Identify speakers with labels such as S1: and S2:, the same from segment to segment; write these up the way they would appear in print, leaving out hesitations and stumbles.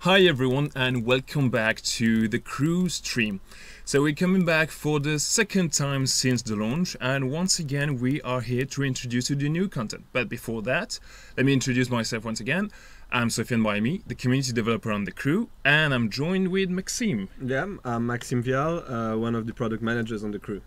S1: Hi everyone and welcome back to the Crew stream. So we're coming back for the second time since the launch, and once again we are here to introduce you to new content. But before that, let me introduce myself once again. I'm Sofiane Brahimi, the community developer on the Crew, and I'm joined with Maxime.
S2: Yeah, I'm Maxime Vial, one of the product managers on the Crew.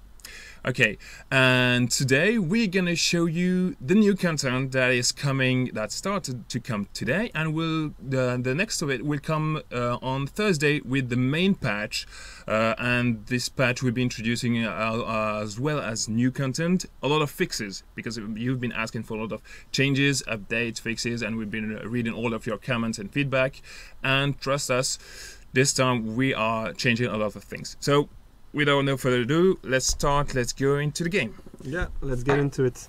S1: Okay, and today we're gonna show you the new content that is coming, that started to come today, and the next of it will come on Thursday with the main patch, and this patch will be introducing as well as new content, a lot of fixes, because you've been asking for a lot of changes, updates, fixes, and we've been reading all of your comments and feedback, and trust us, this time we are changing a lot of things. So without no further ado, let's go into the game.
S2: Yeah, let's get into it.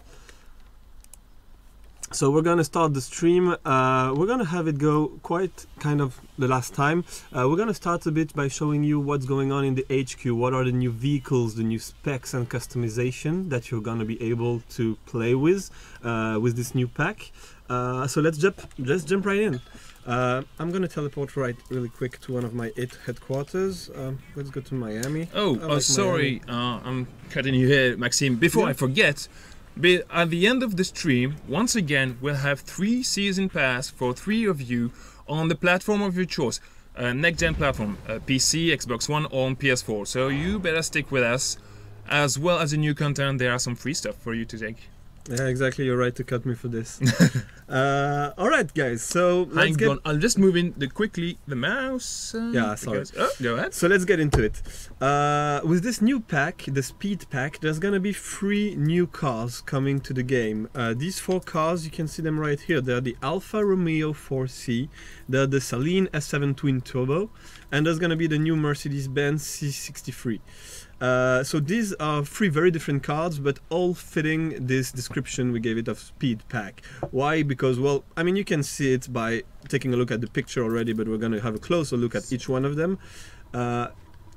S2: So we're gonna start the stream. We're gonna have it go quite kind of the last time. We're gonna start a bit by showing you what's going on in the HQ. What are the new vehicles, the new specs and customization that you're gonna be able to play with this new pack. So let's jump right in. I'm gonna teleport really quick to one of my headquarters. Let's go to Miami.
S1: Sorry, I'm cutting you here, Maxime. Before I forget, at the end of the stream, once again, we'll have 3 season pass for 3 of you on the platform of your choice, next gen platform, PC, Xbox One, or on PS4. So you better stick with us. As well as the new content, there are some free stuff for you to take.
S2: Yeah, exactly. You're right to cut me for this. All right, guys. So let's get.
S1: I'll just move in quickly the mouse.
S2: Yeah, sorry.
S1: Go ahead.
S2: So let's get into it. With this new pack, the Speed Pack, there's gonna be 3 new cars coming to the game. These 4 cars, you can see them right here. They're the Alfa Romeo 4C, they're the Saleen S7 Twin Turbo, and there's gonna be the new Mercedes-Benz C63. So these are 3 very different cards, but all fitting this description we gave it of Speed Pack. Why? Because, well, I mean, you can see it by taking a look at the picture already, but we're going to have a closer look at each one of them.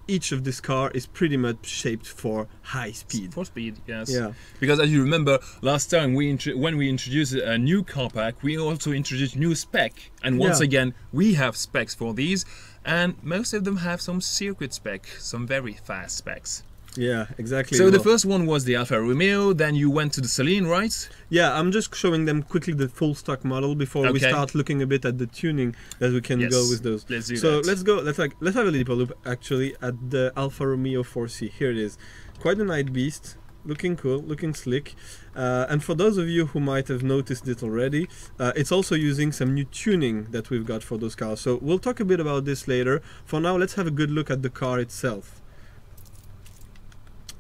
S2: Each of this car is pretty much shaped for high speed.
S1: For speed, yes.
S2: Yeah.
S1: Because as you remember, last time when we introduced a new car pack, we also introduced new spec. And once again, we have specs for these. And most of them have some circuit spec, some very fast specs.
S2: Yeah, exactly.
S1: So the first one was the Alfa Romeo, then you went to the Saleen, right?
S2: Yeah, I'm just showing them quickly the full stock model before we start looking a bit at the tuning that we can go with those.
S1: Let's do
S2: that.
S1: Let's
S2: go. Let's have a little look actually at the Alfa Romeo 4C. Here it is. Quite a nice beast. Looking cool, looking slick, and for those of you who might have noticed it already, it's also using some new tuning that we've got for those cars. So we'll talk a bit about this later. For now, let's have a good look at the car itself.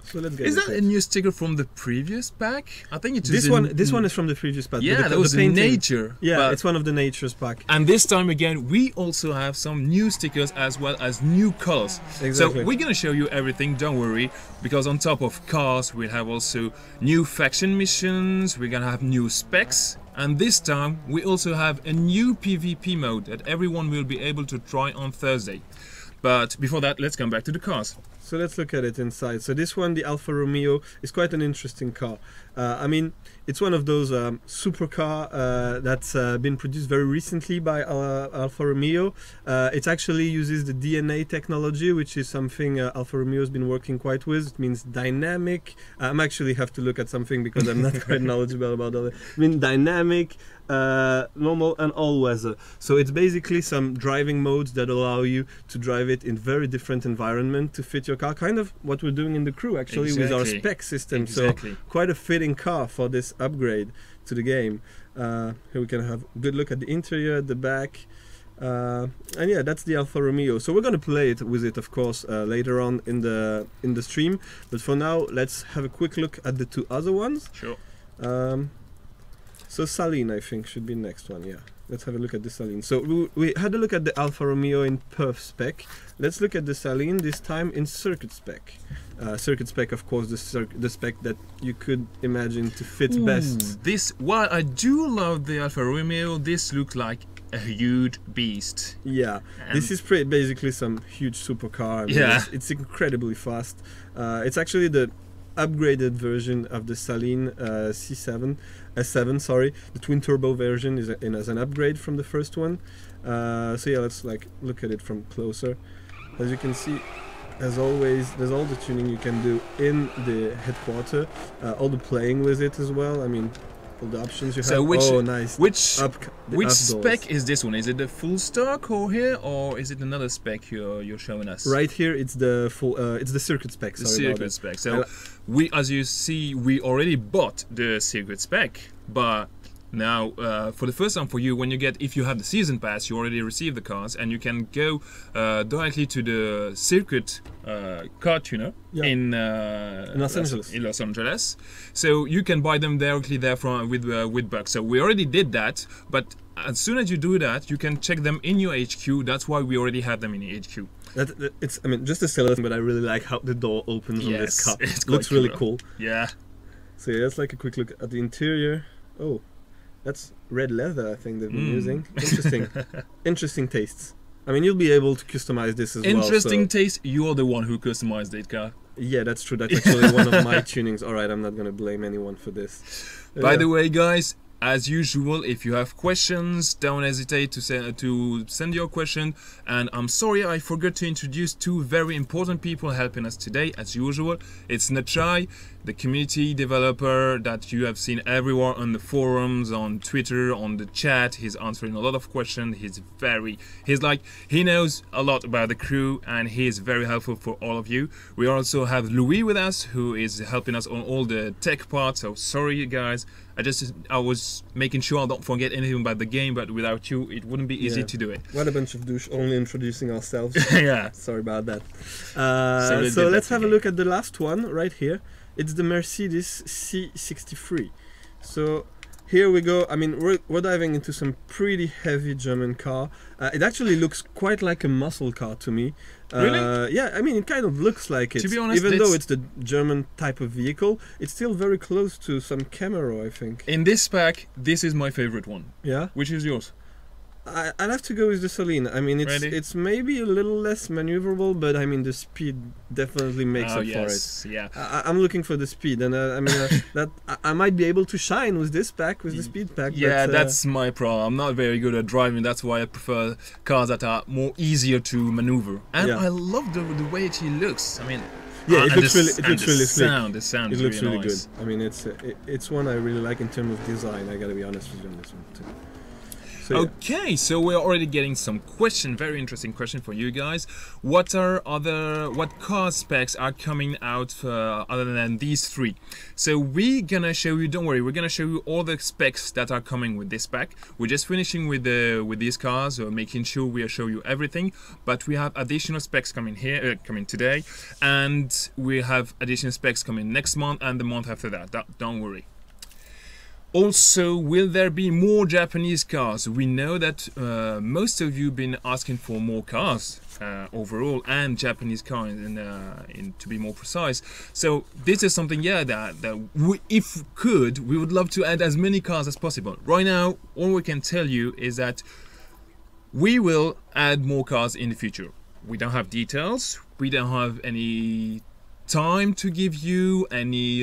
S2: So let's get
S1: Is that a new sticker from the previous pack? I think it's
S2: this one is from the previous pack.
S1: Yeah, that was the Nature.
S2: Yeah, it's one of the Nature's pack.
S1: And this time again, we also have some new stickers as well as new colors.
S2: Exactly.
S1: So we're gonna show you everything. Don't worry, because on top of cars, we'll have also new faction missions. We're gonna have new specs. And this time, we also have a new PvP mode that everyone will be able to try on Thursday. But before that, let's come back to the cars.
S2: So let's look at it inside. So this one, the Alfa Romeo, is quite an interesting car. I mean, it's one of those supercar that's been produced very recently by Alfa Romeo. It actually uses the DNA technology, which is something Alfa Romeo has been working quite with. It means dynamic. I'm actually have to look at something because I'm not quite knowledgeable about it. I mean, dynamic, normal and all weather. So it's basically some driving modes that allow you to drive it in very different environment to fit your car, kind of what we're doing in the Crew actually with our spec system. So quite a fitting car for this upgrade to the game. Here we can have a good look at the interior, at the back, and yeah, that's the Alfa Romeo. So we're going to play it with it, of course, later on in the stream, but for now let's have a quick look at the 2 other ones.
S1: Sure.
S2: So Saleen, I think, should be next one. Yeah, let's have a look at the Saleen. So we had a look at the Alfa Romeo in perf spec. Let's look at the Saleen, this time in circuit spec. Circuit spec, of course, the spec that you could imagine to fit best.
S1: While I do love the Alfa Romeo, this looks like a huge beast.
S2: Yeah, this is basically some huge supercar. I mean, it's incredibly fast. It's actually the upgraded version of the Saleen S7, sorry. The twin turbo version is as an upgrade from the first one. So yeah, let's look at it from closer. As you can see, as always, there's all the tuning you can do in the headquarter, all the playing with it as well. I mean, all the options you have.
S1: So
S2: nice.
S1: Which
S2: Up
S1: spec is this one? Is it the full stock or here, or is it another spec you're showing us?
S2: Right here, it's the full. It's the circuit spec.
S1: The circuit spec. So we, as you see, we already bought the circuit spec, but now for the first time for you, if you have the season pass, you already receive the cars, and you can go directly to the circuit car tuner in Los Angeles. So you can buy them directly there from with Buck. So we already did that, but as soon as you do that, you can check them in your HQ. That's why we already have them in the HQ.
S2: I mean, just a silly thing, but I really like how the door opens on this car.
S1: It
S2: looks really cool.
S1: Yeah.
S2: So yeah, let's a quick look at the interior. Oh, that's red leather, I think they've been using. Interesting. Interesting tastes. I mean, you'll be able to customize this as well.
S1: Interesting taste. You're the one who customized it, car.
S2: Yeah, that's true. That's actually one of my tunings. Alright, I'm not going to blame anyone for this.
S1: By the way, guys, as usual, if you have questions, don't hesitate to send your question. And I'm sorry I forgot to introduce two very important people helping us today, as usual. It's Nachai, the community developer that you have seen everywhere on the forums, on Twitter, on the chat. He's answering a lot of questions. He knows a lot about the crew, and he is very helpful for all of you. We also have Louis with us, who is helping us on all the tech parts. So sorry, guys. I was making sure I don't forget anything about the game, but without you, it wouldn't be easy to do it.
S2: What a bunch of douche, only introducing ourselves.
S1: Yeah.
S2: Sorry about that. So let's have a look at the last one right here. It's the Mercedes C63. So here we go. I mean, we're diving into some pretty heavy German car. It actually looks quite like a muscle car to me.
S1: Really?
S2: Yeah, I mean, it kind of looks like it.
S1: To be honest,
S2: even though it's the German type of vehicle, it's still very close to some Camaro, I think.
S1: In this spec, this is my favorite one.
S2: Yeah?
S1: Which is yours?
S2: I'll have to go with the Saleen. I mean, it's maybe a little less maneuverable, but I mean, the speed definitely makes up for it.
S1: Yeah.
S2: I'm looking for the speed, and I mean that I might be able to shine with this pack, with the speed pack.
S1: Yeah,
S2: but,
S1: that's my problem. I'm not very good at driving. That's why I prefer cars that are more easier to maneuver. And I love the way it looks. I mean.
S2: Yeah, it looks really slick.
S1: The sound
S2: it looks really
S1: nice.
S2: good. I mean, it's one I really like in terms of design. I gotta be honest with you on this one too. So,
S1: okay, so we're already getting some very interesting question for you guys. What car specs are coming out other than these three? So we're gonna show you, don't worry, we're gonna show you all the specs that are coming with this pack. We're just finishing with these cars, making sure we show you everything, but we have additional specs coming coming today, and we have additional specs coming next month and the month after that. Don't worry. Also, will there be more Japanese cars? We know that most of you have been asking for more cars overall, and Japanese cars, to be more precise. So this is something, that we, if could, we would love to add as many cars as possible. Right now, all we can tell you is that we will add more cars in the future. We don't have details. We don't have any time to give you any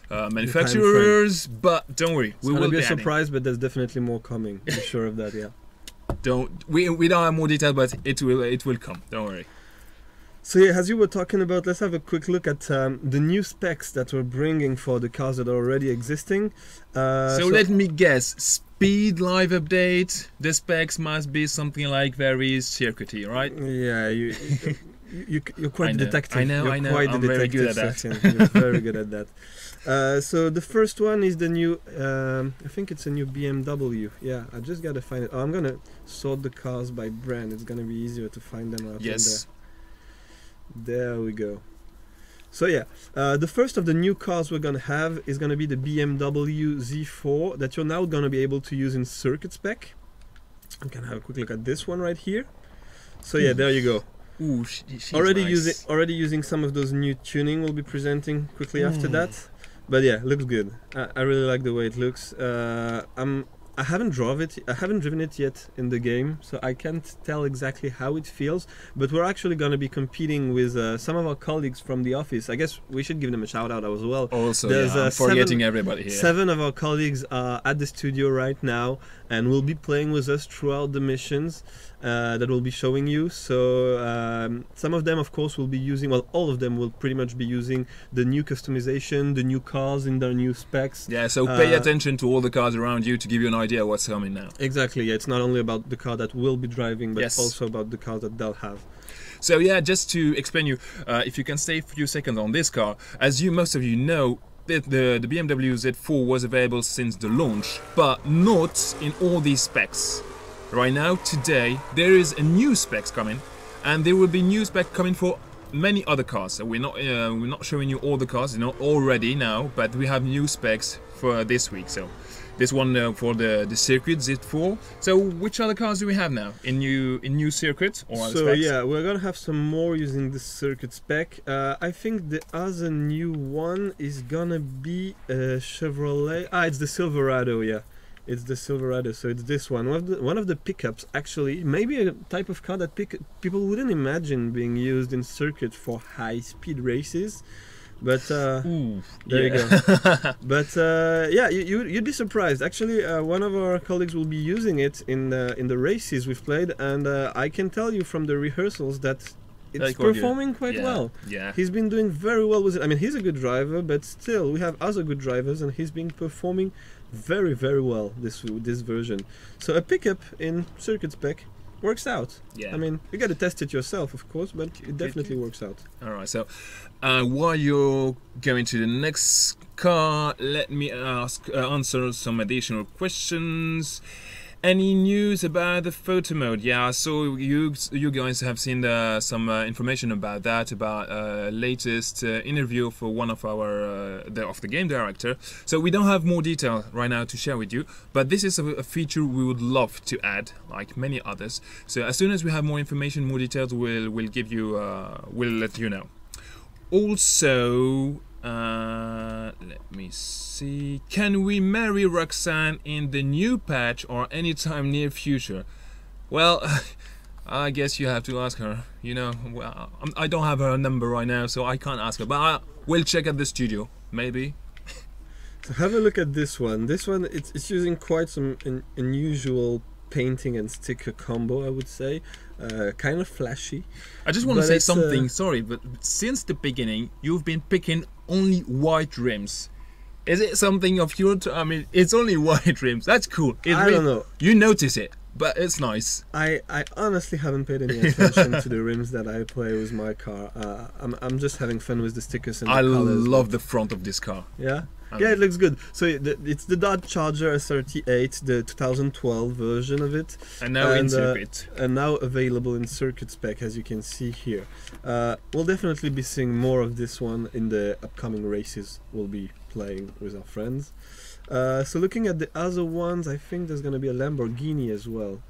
S1: manufacturers, but don't worry, we will be a
S2: surprise, but there's definitely more coming. I'm sure of that. Yeah.
S1: We don't have more detail, but it will come. Don't worry.
S2: So yeah, as you were talking about, let's have a quick look at the new specs that we're bringing for the cars that are already existing.
S1: So let me guess. Speed live update. The specs must be something like very circuity, right?
S2: Yeah, you're quite the detective.
S1: I know. I'm very good at that.
S2: You're very good at that. So the first one is the new, I think it's a new BMW. Yeah, I just gotta find it. I'm gonna sort the cars by brand. It's gonna be easier to find them out.
S1: Yes.
S2: There we go. So yeah, the first of the new cars we're gonna have is gonna be the BMW Z4 that you're now gonna be able to use in circuit spec. I'm gonna have a quick look at this one right here. So yeah, there you go.
S1: Ooh, she's
S2: already
S1: nice.
S2: using some of those new tuning we'll be presenting quickly after that. But yeah, looks good. I really like the way it looks. I'm I haven't driven it yet in the game, so I can't tell exactly how it feels. But we're actually going to be competing with some of our colleagues from the office. I guess we should give them a shout out as well.
S1: Also,
S2: There's,
S1: I'm forgetting everybody here.
S2: 7 of our colleagues are at the studio right now and will be playing with us throughout the missions that we'll be showing you. So some of them, of course, will be using, well, all of them will pretty much be using the new customization, the new cars in their new specs.
S1: Yeah, so pay attention to all the cars around you to give you an idea what's coming now.
S2: Exactly, yeah, it's not only about the car that we'll be driving, but
S1: Yes.
S2: also about the car that they'll have.
S1: So yeah, just to explain you, if you can stay a few seconds on this car, as most of you know, the BMW Z4 was available since the launch, but not in all these specs. Right now, today, there is a new specs coming, and there will be new spec coming for many other cars. So we're not showing you all the cars, you know, already now, but we have new specs for this week. So this one for the circuit Z4. So which other cars do we have now in new circuit or other
S2: So
S1: specs?
S2: yeah, we're gonna have some more using the circuit spec. I think the other new one is gonna be a Chevrolet. It's the Silverado, yeah. It's the Silverado, so it's this one. One of the pickups, actually, maybe a type of car that people wouldn't imagine being used in circuit for high-speed races. But
S1: Ooh,
S2: there you
S1: yeah.
S2: go. But yeah, you'd be surprised. Actually, one of our colleagues will be using it in the races we've played, and I can tell you from the rehearsals that it's
S1: That's quite good.
S2: performing quite
S1: Yeah,
S2: well.
S1: yeah.
S2: He's been doing very well with it. I mean, he's a good driver, but still, we have other good drivers, and he's been performing very, very well this version. So a pickup in circuit spec works out.
S1: Yeah.
S2: I mean, you got to test it yourself, of course, but it definitely works out.
S1: All right. So while you're going to the next car, let me answer some additional questions. Any news about the photo mode? Yeah, so you guys have seen some information about that, about latest interview for one of our of the game director. So we don't have more detail right now to share with you, but this is a feature we would love to add, like many others. So as soon as we have more information, more details, we'll give you, we'll let you know. Also, let me see. Can we marry Roxanne in the new patch or anytime near future? Well, I guess you have to ask her. You know, well, I don't have her number right now, so I can't ask her. But we'll check at the studio, maybe.
S2: So have a look at this one. This one, it's using quite some unusual painting and sticker combo, I would say. Kind of flashy.
S1: I just want to
S2: But
S1: say
S2: it's,
S1: something. Sorry, but since the beginning, you've been picking only white rims. Is it something of your? I mean, it's only white rims. That's cool.
S2: I don't know.
S1: You notice it, but it's nice.
S2: I honestly haven't paid any attention to the rims that I play with my car. I'm just having fun with the stickers and the
S1: I
S2: colors.
S1: love the front of this car.
S2: Yeah? Yeah, it looks good. So it's the Dodge Charger S38, the 2012 version of it.
S1: And now in circuit.
S2: And now available in circuit spec, as you can see here. We'll definitely be seeing more of this one in the upcoming races we'll be playing with our friends. So looking at the other ones, I think there's going to be a Lamborghini as well.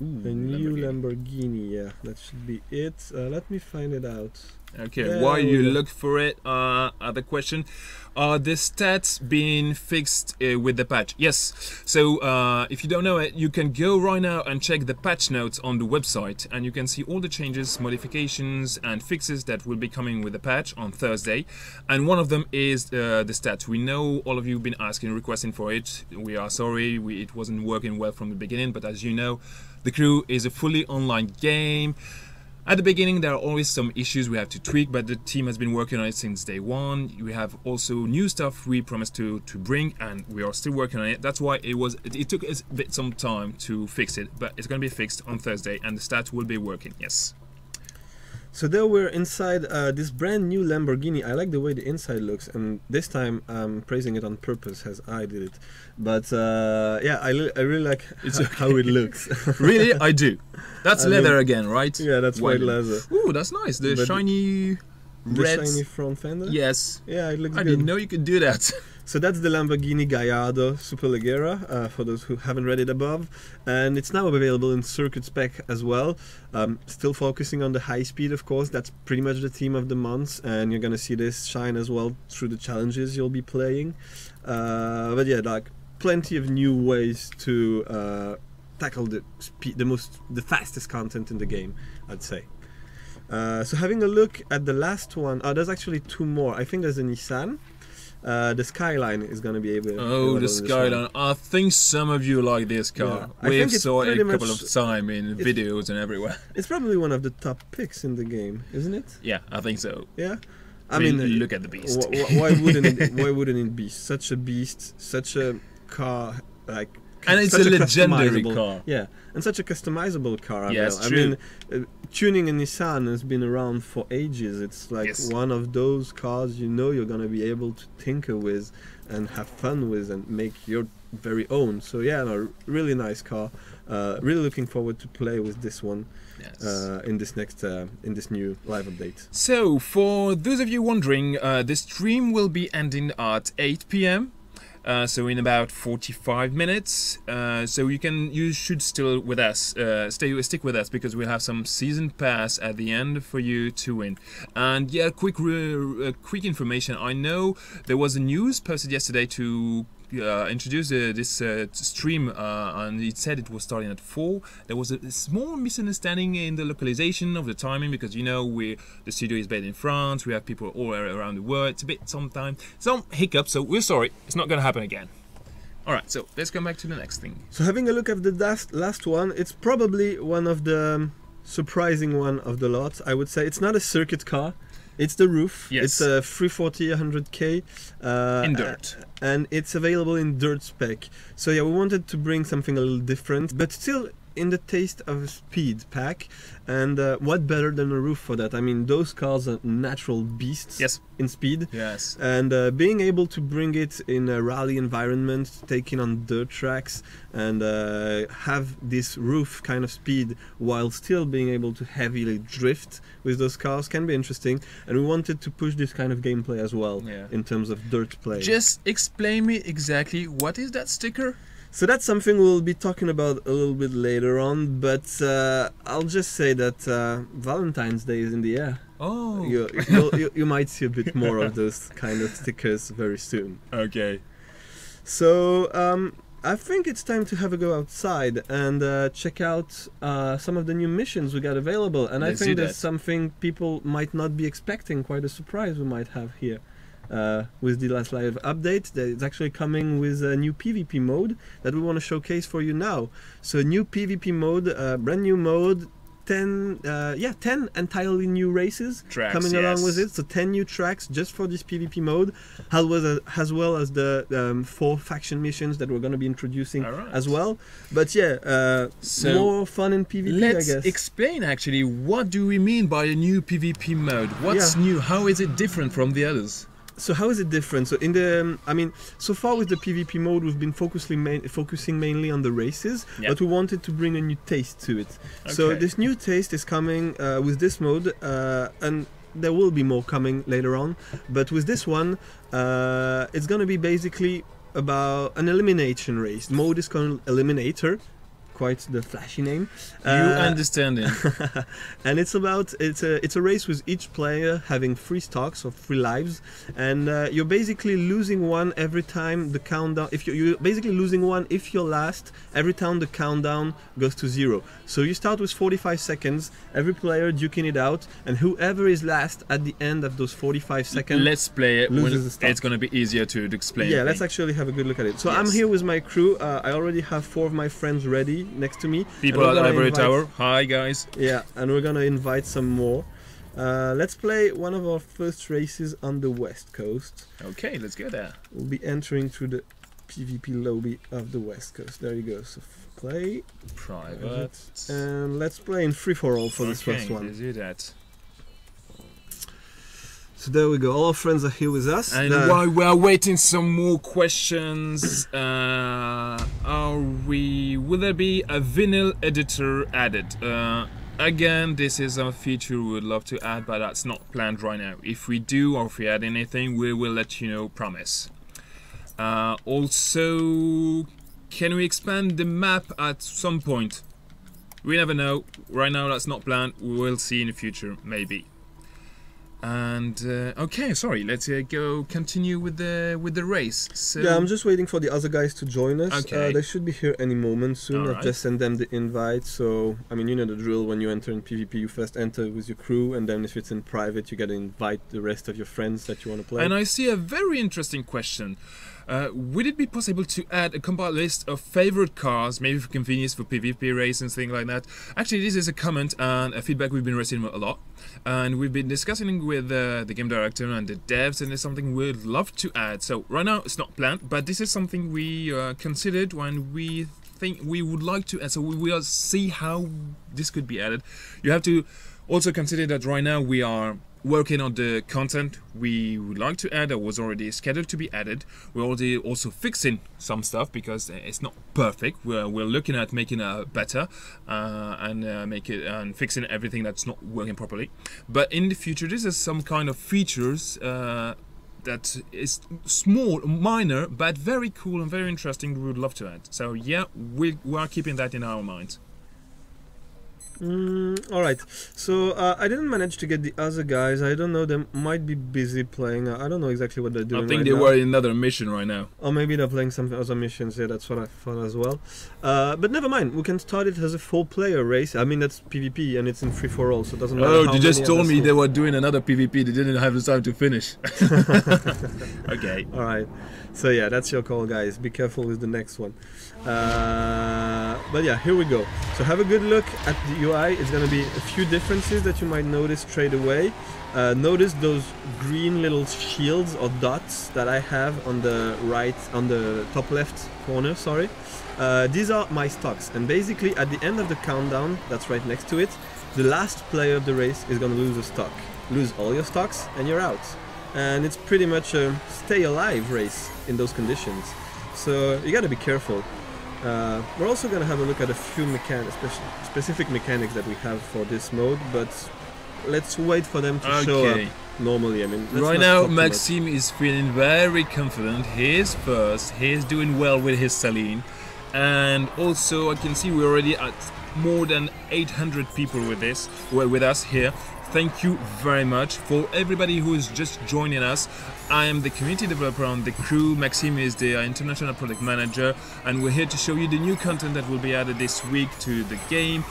S1: Ooh,
S2: A new Lamborghini, yeah, that should be it. Let me find it out.
S1: Okay,
S2: There
S1: while
S2: we
S1: you
S2: go.
S1: look for it, other question. Are the stats being fixed with the patch? Yes. So if you don't know it, you can go right now and check the patch notes on the website, and you can see all the changes, modifications, and fixes that will be coming with the patch on Thursday. And one of them is the stats. We know all of you have been asking, requesting for it. We are sorry, it wasn't working well from the beginning, but as you know, The Crew is a fully online game. At the beginning there are always some issues we have to tweak, but the team has been working on it since day one. We have also new stuff we promised to bring, and we are still working on it. That's why it took us a bit some time to fix it, but it's going to be fixed on Thursday and the stats will be working, yes.
S2: So there we're inside this brand new Lamborghini. I like the way the inside looks, and this time I'm praising it on purpose as I did it. But yeah, I really like how it looks.
S1: Really? I do. That's
S2: I
S1: leather
S2: mean,
S1: again, right?
S2: Yeah, that's white leather.
S1: Ooh, that's nice. The
S2: But
S1: shiny
S2: The
S1: red.
S2: shiny front fender?
S1: Yes.
S2: Yeah, it looks
S1: I
S2: good.
S1: didn't know you could do that.
S2: So that's the Lamborghini Gallardo Superleggera, for those who haven't read it above, and it's now available in circuit spec as well. Still focusing on the high speed, of course. That's pretty much the theme of the month, and you're gonna see this shine as well through the challenges you'll be playing. But yeah, like plenty of new ways to tackle the fastest content in the game, I'd say. So having a look at the last one, there's actually two more. I think there's a Nissan. The Skyline is going to be able.
S1: Oh, the Skyline! I think some of you like this car.
S2: Yeah.
S1: We've saw it a couple of times in videos and everywhere.
S2: It's probably one of the top picks in the game, isn't it?
S1: Yeah, I think so.
S2: Yeah.
S1: I mean, look at the beast.
S2: Why wouldn't it? Why wouldn't it be such a beast, such a car like?
S1: And it's a legendary car.
S2: Yeah, and such a customizable car.
S1: Yes,
S2: I mean, tuning a Nissan has been around for ages. It's like one of those cars you're gonna be able to tinker with and have fun with and make your very own. So yeah, no, really nice car. Really looking forward to play with this one.
S1: Yes.
S2: In this new live update.
S1: So for those of you wondering, the stream will be ending at 8 p.m. So in about 45 minutes. So you should still with us, stick with us, because we'll have some season pass at the end for you to win. And yeah, quick information. I know there was a news posted yesterday to introduce this stream, and it said it was starting at 4. There was a small misunderstanding in the localization of the timing, because the studio is based in France. We have people all around the world. It's a bit sometimes some hiccups, so we're sorry. It's not going to happen again. All right, so let's come back to the next thing.
S2: So having a look at the last one, it's probably one of the surprising one of the lot. I would say it's not a circuit car. It's the roof.
S1: Yes.
S2: It's a 340 100K.
S1: In dirt.
S2: And it's available in dirt spec. So yeah, we wanted to bring something a little different, but still in the taste of a speed pack. And what better than a roof for that? I mean, those cars are natural beasts in speed.
S1: Yes.
S2: And being able to bring it in a rally environment, taking on dirt tracks, and have this roof kind of speed while still being able to heavily drift with those cars can be interesting. And we wanted to push this kind of gameplay as well in terms of dirt play.
S1: Just explain me exactly what is that sticker?
S2: So that's something we'll be talking about a little bit later on, but I'll just say that Valentine's Day is in the air.
S1: Oh.
S2: You might see a bit more of those kind of stickers very soon.
S1: Okay.
S2: So I think it's time to have a go outside and check out some of the new missions we got available. And I think there's something people might not be expecting, quite a surprise we might have here. With the last live update, that it's actually coming with a new PvP mode that we want to showcase for you now. So new PvP mode, brand new mode, 10 entirely new races coming along with it. So 10 new tracks just for this PvP mode, as well as the 4 faction missions that we're going to be introducing as well. But yeah, so more fun in PvP, I guess.
S1: Let's explain actually, what do we mean by a new PvP mode? What's new? How is it different from the others?
S2: So how is it different? So so far with the PvP mode, we've been focusing mainly on the races, but we wanted to bring a new taste to it. Okay. So this new taste is coming with this mode, and there will be more coming later on. But with this one, it's going to be basically about an elimination race. The mode is called Eliminator. Quite the flashy name.
S1: You understand it.
S2: And it's a race with each player having 3 stocks or 3 lives, and you're basically losing one every time the countdown. If you're basically losing one if you're last every time the countdown goes to 0. So you start with 45 seconds. Every player duking it out, and whoever is last at the end of those 45 seconds.
S1: Let's play it. It's going to be easier to explain.
S2: Yeah, let's actually have a good look at it. So I'm here with my crew. I already have 4 of my friends ready next to me.
S1: People at Ivory Tower. Hi guys.
S2: Yeah, and we're gonna invite some more. Let's play one of our first races on the West Coast.
S1: Okay, let's go there.
S2: We'll be entering through the PvP lobby of the West Coast. There you go. So play
S1: private,
S2: and let's play in free-for-all for this first one.
S1: Let's do that.
S2: So there we go, all our friends are here with us.
S1: And while we are waiting some more questions, will there be a vinyl editor added? Again, this is a feature we would love to add, but that's not planned right now. If we do, or if we add anything, we will let you know, promise. Also, can we expand the map at some point? We never know. Right now, that's not planned. We will see in the future, maybe. And okay, sorry. Let's go continue with the race. So
S2: Yeah, I'm just waiting for the other guys to join us.
S1: Okay.
S2: They should be here any moment soon. I've
S1: Alright.
S2: just sent them the invite. So, I mean, you know the drill. When you enter in PvP, you first enter with your crew, and then if it's in private, you gotta invite the rest of your friends that you want to play.
S1: And I see a very interesting question. Would it be possible to add a compiled list of favorite cars, maybe for convenience for PvP race and things like that? Actually, this is a comment and a feedback we've been receiving a lot, and we've been discussing with the game director and the devs, and it's something we'd love to add. So right now it's not planned, but this is something we considered when we think we would like to add. So we will see how this could be added. You have to also consider that right now we are working on the content we would like to add that was already scheduled to be added. We're already also fixing some stuff because it's not perfect. We're looking at making it better and fixing everything that's not working properly. But in the future, this is some kind of features that is small, minor, but very cool and very interesting. We would love to add. So yeah, we are keeping that in our minds.
S2: Alright, so I didn't manage to get the other guys. I don't know, they might be busy playing. I don't know exactly what they're doing.
S1: I think
S2: right
S1: they
S2: now.
S1: were in another mission right now.
S2: Or maybe they're playing some other missions. Yeah, that's what I thought as well. But never mind, we can start it as a 4-player race. I mean, that's PvP and it's in free-for-all, so it doesn't matter.
S1: Oh,
S2: how
S1: you just
S2: many
S1: told
S2: others
S1: me
S2: you-
S1: they were doing another PvP. They didn't have the time to finish. Okay.
S2: Alright, so yeah, that's your call, guys. Be careful with the next one. But yeah, here we go. So have a good look at the UI. It's gonna be a few differences that you might notice straight away. Notice those green little shields or dots that I have on the right, on the top left corner, sorry. These are my stocks, and basically at the end of the countdown, that's right next to it, the last player of the race is gonna lose a stock. Lose all your stocks and you're out. And it's pretty much a stay alive race in those conditions. So you gotta be careful. We're also gonna have a look at a few specific mechanics that we have for this mode, but let's wait for them to show up
S1: Okay.
S2: normally. I mean, let's
S1: Right
S2: not
S1: now,
S2: talk too much.
S1: Maxime is feeling very confident. He is first. He is doing well with his Celine. And also, I can see we're already at more than 800 people with us here. Thank you very much for everybody who is just joining us. I am the community developer on the crew. Maxime is the international product manager, and we're here to show you the new content that will be added this week to the game.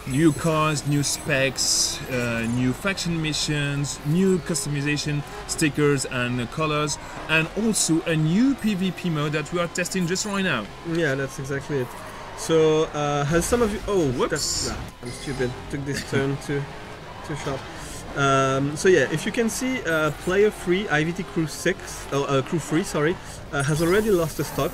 S1: New cars, new specs, new faction missions, new customization, stickers and colors, and also a new PvP mode that we are testing just right now.
S2: Yeah, that's exactly it. So, has some of you... Oh,
S1: Whoops.
S2: I'm stupid. Took this turn too sharp. So yeah, if you can see, player 3, IVT Crew 6, Crew 3, sorry, has already lost a stock.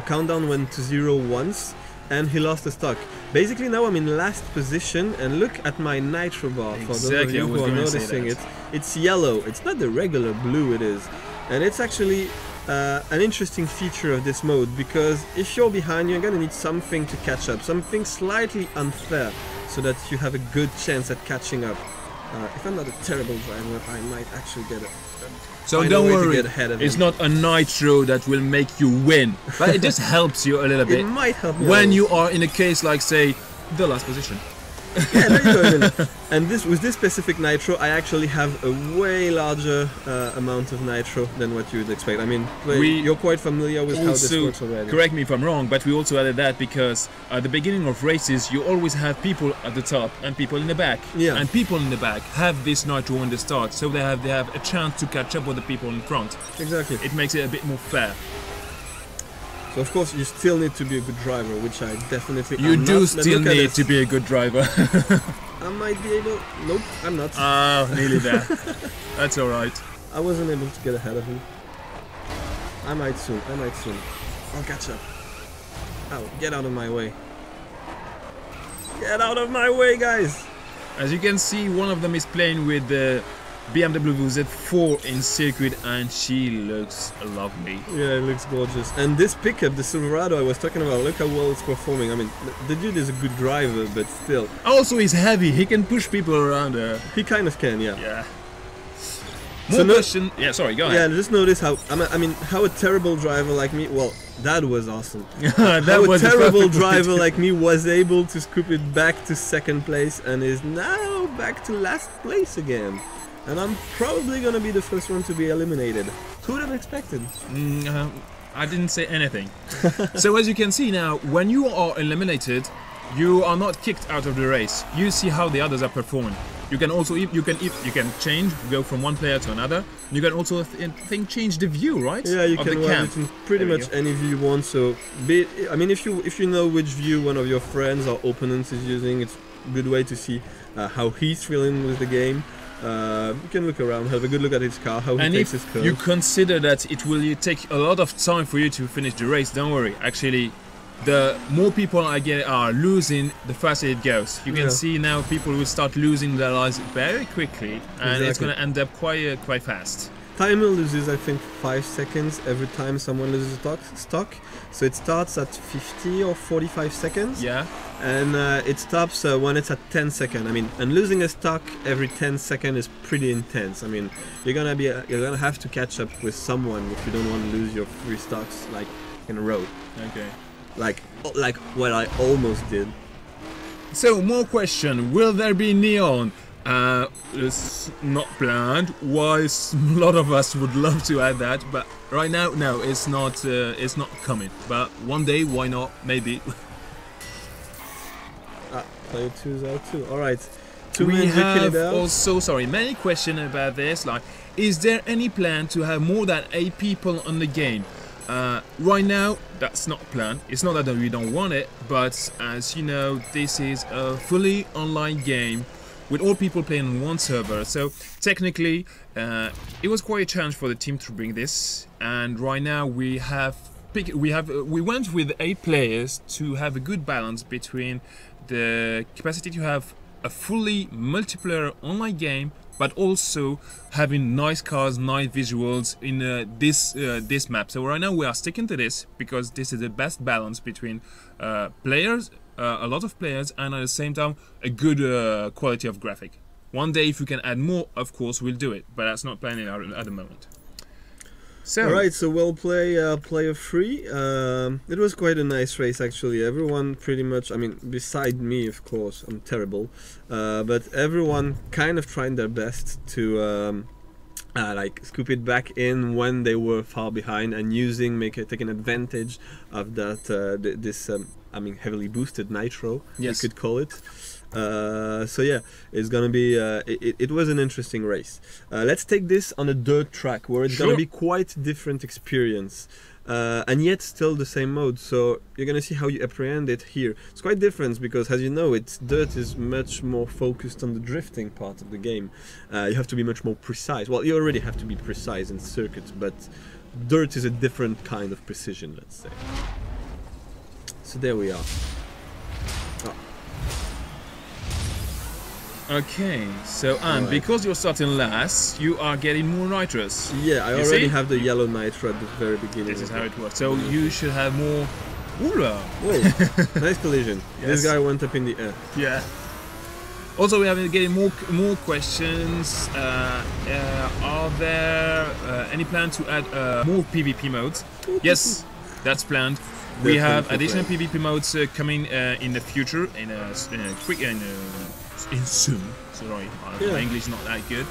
S2: Countdown went to 0 once, and he lost a stock. Basically now I'm in last position, and look at my nitro bar. For those of
S1: Exactly,
S2: you
S1: I was
S2: who are
S1: gonna say
S2: noticing
S1: that.
S2: it, it's yellow. It's not the regular blue it is. And it's actually an interesting feature of this mode, because if you're behind, you're gonna need something to catch up, something slightly unfair, so that you have a good chance at catching up. If I'm not a terrible driver, I might actually get it.
S1: So
S2: Find a
S1: don't
S2: way to
S1: worry,
S2: get ahead of
S1: it's
S2: him.
S1: not a nitro that will make you win, but it just helps you a little
S2: It
S1: bit
S2: might help me a
S1: when
S2: little.
S1: you are in a case like, say, the last position.
S2: Yeah, there you go. Even. And with this specific nitro, I actually have a way larger amount of nitro than what you would expect. I mean, you're quite familiar with how this
S1: Also,
S2: works already.
S1: correct me if I'm wrong, but we also added that because at the beginning of races, you always have people at the top and people in the back.
S2: Yeah.
S1: And people in the back have this nitro when they start, so they have a chance to catch up with the people in front.
S2: Exactly.
S1: It makes it a bit more fair.
S2: So of course you still need to be a good driver, which I definitely
S1: You
S2: am
S1: do
S2: not. But
S1: still
S2: look at
S1: need
S2: this.
S1: to be a good driver.
S2: I might be able. Nope, I'm not.
S1: Ah, nearly there. That's alright.
S2: I wasn't able to get ahead of him. I might soon. I'll catch up. Oh, get out of my way. Get out of my way, guys!
S1: As you can see, one of them is playing with the BMW Z4 in circuit, and she looks lovely.
S2: Yeah, it looks gorgeous. And this pickup, the Silverado I was talking about, look how well it's performing. I mean, the dude is a good driver, but still.
S1: Also, he's heavy. He can push people around her.
S2: He kind of can, yeah.
S1: Yeah. More question. Yeah, sorry, go ahead.
S2: Yeah, just notice how I mean how a terrible driver like me. Well, that was awesome.
S1: That
S2: how
S1: was
S2: a
S1: the
S2: terrible
S1: perfect way
S2: driver
S1: to-
S2: like me was able to scoop it back to second place and is now back to last place again. And I'm probably gonna be the first one to be eliminated. Who would have expected?
S1: I didn't say anything. So as you can see now, when you are eliminated, you are not kicked out of the race. You see how the others are performing. You can also you can change, go from one player to another. You can also change the view, right?
S2: Yeah, you
S1: of
S2: can
S1: the
S2: run
S1: camp.
S2: it in pretty
S1: There we
S2: much
S1: go.
S2: any view you want. So, I mean, if you know which view one of your friends or opponents is using, it's a good way to see how he's feeling with the game. You can look around, have a good look at his car, how he
S1: And
S2: takes
S1: if
S2: his curve.
S1: you consider that it will take a lot of time for you to finish the race, don't worry. Actually, the more people are losing, the faster it goes. You can
S2: Yeah.
S1: see now people will start losing their lives very quickly, and it's
S2: Exactly.
S1: going to end up quite fast.
S2: Timer loses, I think, 5 seconds every time someone loses stock. So it starts at 50 or 45 seconds,
S1: Yeah.
S2: and it stops when it's at 10 seconds. I mean, and losing a stock every 10 seconds is pretty intense. I mean, you're gonna have to catch up with someone if you don't want to lose your 3 stocks like in a row.
S1: Okay.
S2: Like what I almost did.
S1: So, more question. Will there be neon? It's not planned. Whilst a lot of us would love to add that, but right now, no, it's not. It's not coming. But one day, why not? Maybe.
S2: Player 2 is out too. Alright.
S1: We have also, many questions about this. Like, is there any plan to have more than 8 people on the game? Right now, that's not planned. It's not that we don't want it, but as you know, this is a fully online game with all people playing on one server. So technically, it was quite a challenge for the team to bring this. And right now, we went with 8 players to have a good balance between the capacity to have a fully multiplayer online game, but also having nice cars, nice visuals in this map. So right now we are sticking to this because this is the best balance between players, a lot of players, and at the same time a good quality of graphic. One day if we can add more, of course we'll do it, but that's not planning at the moment. So,
S2: alright, so we'll play player 3. It was quite a nice race actually. Everyone pretty much, I mean, beside me of course, I'm terrible, but everyone kind of trying their best to like scoop it back in when they were far behind and taking advantage of that this I mean heavily boosted nitro,
S1: yes,
S2: you could call it. So yeah, it's gonna be it was an interesting race. Let's take this on a dirt track where it's
S1: Sure.
S2: gonna be quite different experience, and yet still the same mode. So you're gonna see how you apprehend it here. It's quite different because, as you know, dirt is much more focused on the drifting part of the game. You have to be much more precise. Well, you already have to be precise in circuits, but dirt is a different kind of precision, let's say. So there we are.
S1: Okay, so
S2: Alright.
S1: because you're starting last, you are getting more nitrous.
S2: Yeah, I
S1: You
S2: already
S1: see?
S2: have the yellow nitro at the very beginning.
S1: This is
S2: of
S1: how
S2: it.
S1: it works. So you should have more. Oola.
S2: Whoa, nice collision.
S1: Yes.
S2: This guy went up in the air.
S1: Yeah. Also, we have been getting more questions. Are there any plan to add more PvP modes? Yes, that's planned. We have
S2: Definitely
S1: additional
S2: planned.
S1: PvP modes coming in the future, in soon. Sorry,
S2: Yeah.
S1: my English is not that good.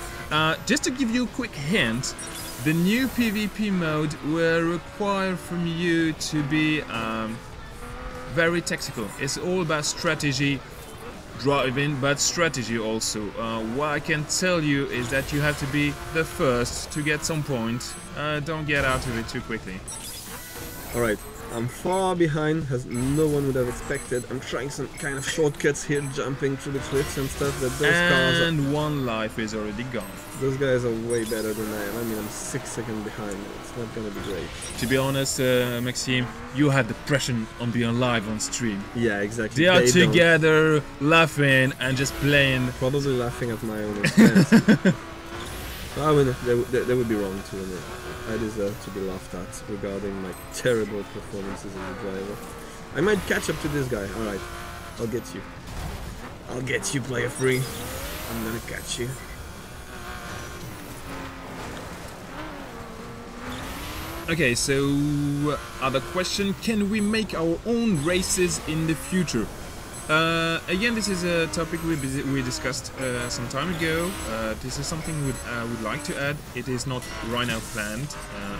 S1: Just to give you a quick hint, the new PvP mode will require from you to be very tactical. It's all about strategy, driving, but strategy also. What I can tell you is that you have to be the first to get some point. Don't get out of it too quickly.
S2: Alright, I'm far behind, as no one would have expected. I'm trying some kind of shortcuts here, jumping through the cliffs and stuff, but
S1: And one life is already gone.
S2: those guys are way better than I am. I mean, I'm 6 seconds behind. It's not gonna be great.
S1: To be honest, Maxime, you have the pressure on being live on stream.
S2: Yeah, exactly.
S1: They are
S2: don't.
S1: together, laughing and just playing.
S2: Probably laughing at my own expense. I mean, they would be wrong to admit. I deserve to be laughed at regarding my terrible performances as a driver. I might catch up to this guy. Alright, I'll get you. I'll get you, player 3. I'm gonna catch you.
S1: Okay, so other question: can we make our own races in the future? Again, this is a topic we discussed some time ago. This is something would like to add. It is not right now planned.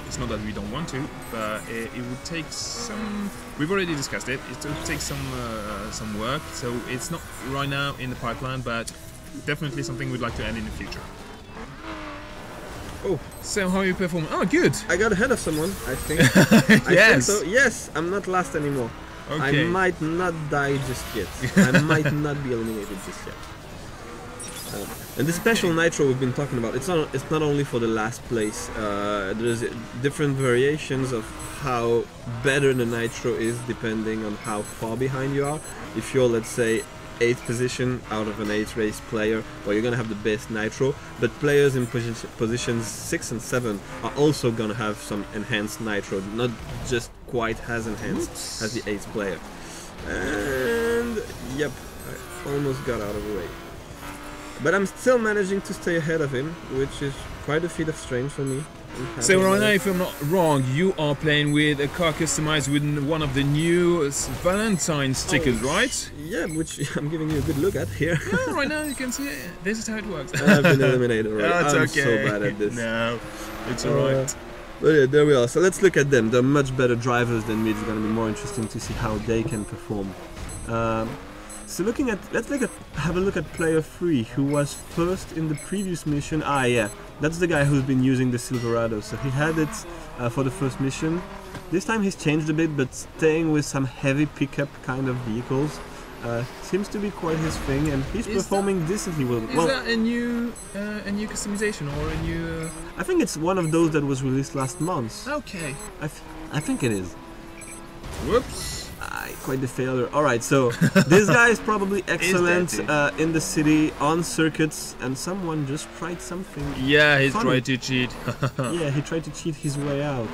S1: It's not that we don't want to, but it would take some. We've already discussed it. It would take some work, so it's not right now in the pipeline, but definitely something we'd like to add in the future.
S2: Oh,
S1: so how are you performing? Oh, good.
S2: I got ahead of someone, I think.
S1: Yes.
S2: I think so. Yes, I'm not last anymore.
S1: Okay.
S2: I might not die just yet. I might not be eliminated just yet. And the special nitro we've been talking about, it's not only for the last place. There's different variations of how better the nitro is depending on how far behind you are. If you're, let's say, 8th position out of an 8th race player, well, you're gonna have the best nitro, but players in positions 6 and 7 are also gonna have some enhanced nitro, not just quite as enhanced as the 8th player. And yep, I almost got out of the way. But I'm still managing to stay ahead of him, which is quite a feat of strength for me.
S1: So right now, if I'm not wrong, you are playing with a car customized with one of the new Valentine stickers, right?
S2: Yeah, which I'm giving you a good look at here.
S1: No, right now you can see it. This is how it works.
S2: I've been eliminated already.
S1: Oh,
S2: I'm
S1: it's okay.
S2: so bad at this.
S1: No, it's alright.
S2: But yeah, there we are. So let's look at them. They're much better drivers than me. It's going to be more interesting to see how they can perform. So let's have a look at player 3, who was first in the previous mission. Ah, yeah, that's the guy who's been using the Silverado. So he had it for the first mission. This time he's changed a bit, but staying with some heavy pickup kind of vehicles seems to be quite his thing, and he's performing decently well.
S1: Is that a new customization or a new?
S2: I think it's one of those that was released last month.
S1: Okay.
S2: I think it is.
S1: Whoops.
S2: Quite the failure. Alright, so this guy is probably excellent in the city, on circuits, and someone just tried something.
S1: Yeah, he's
S2: funny.
S1: tried to cheat.
S2: Yeah, he tried to cheat his way out.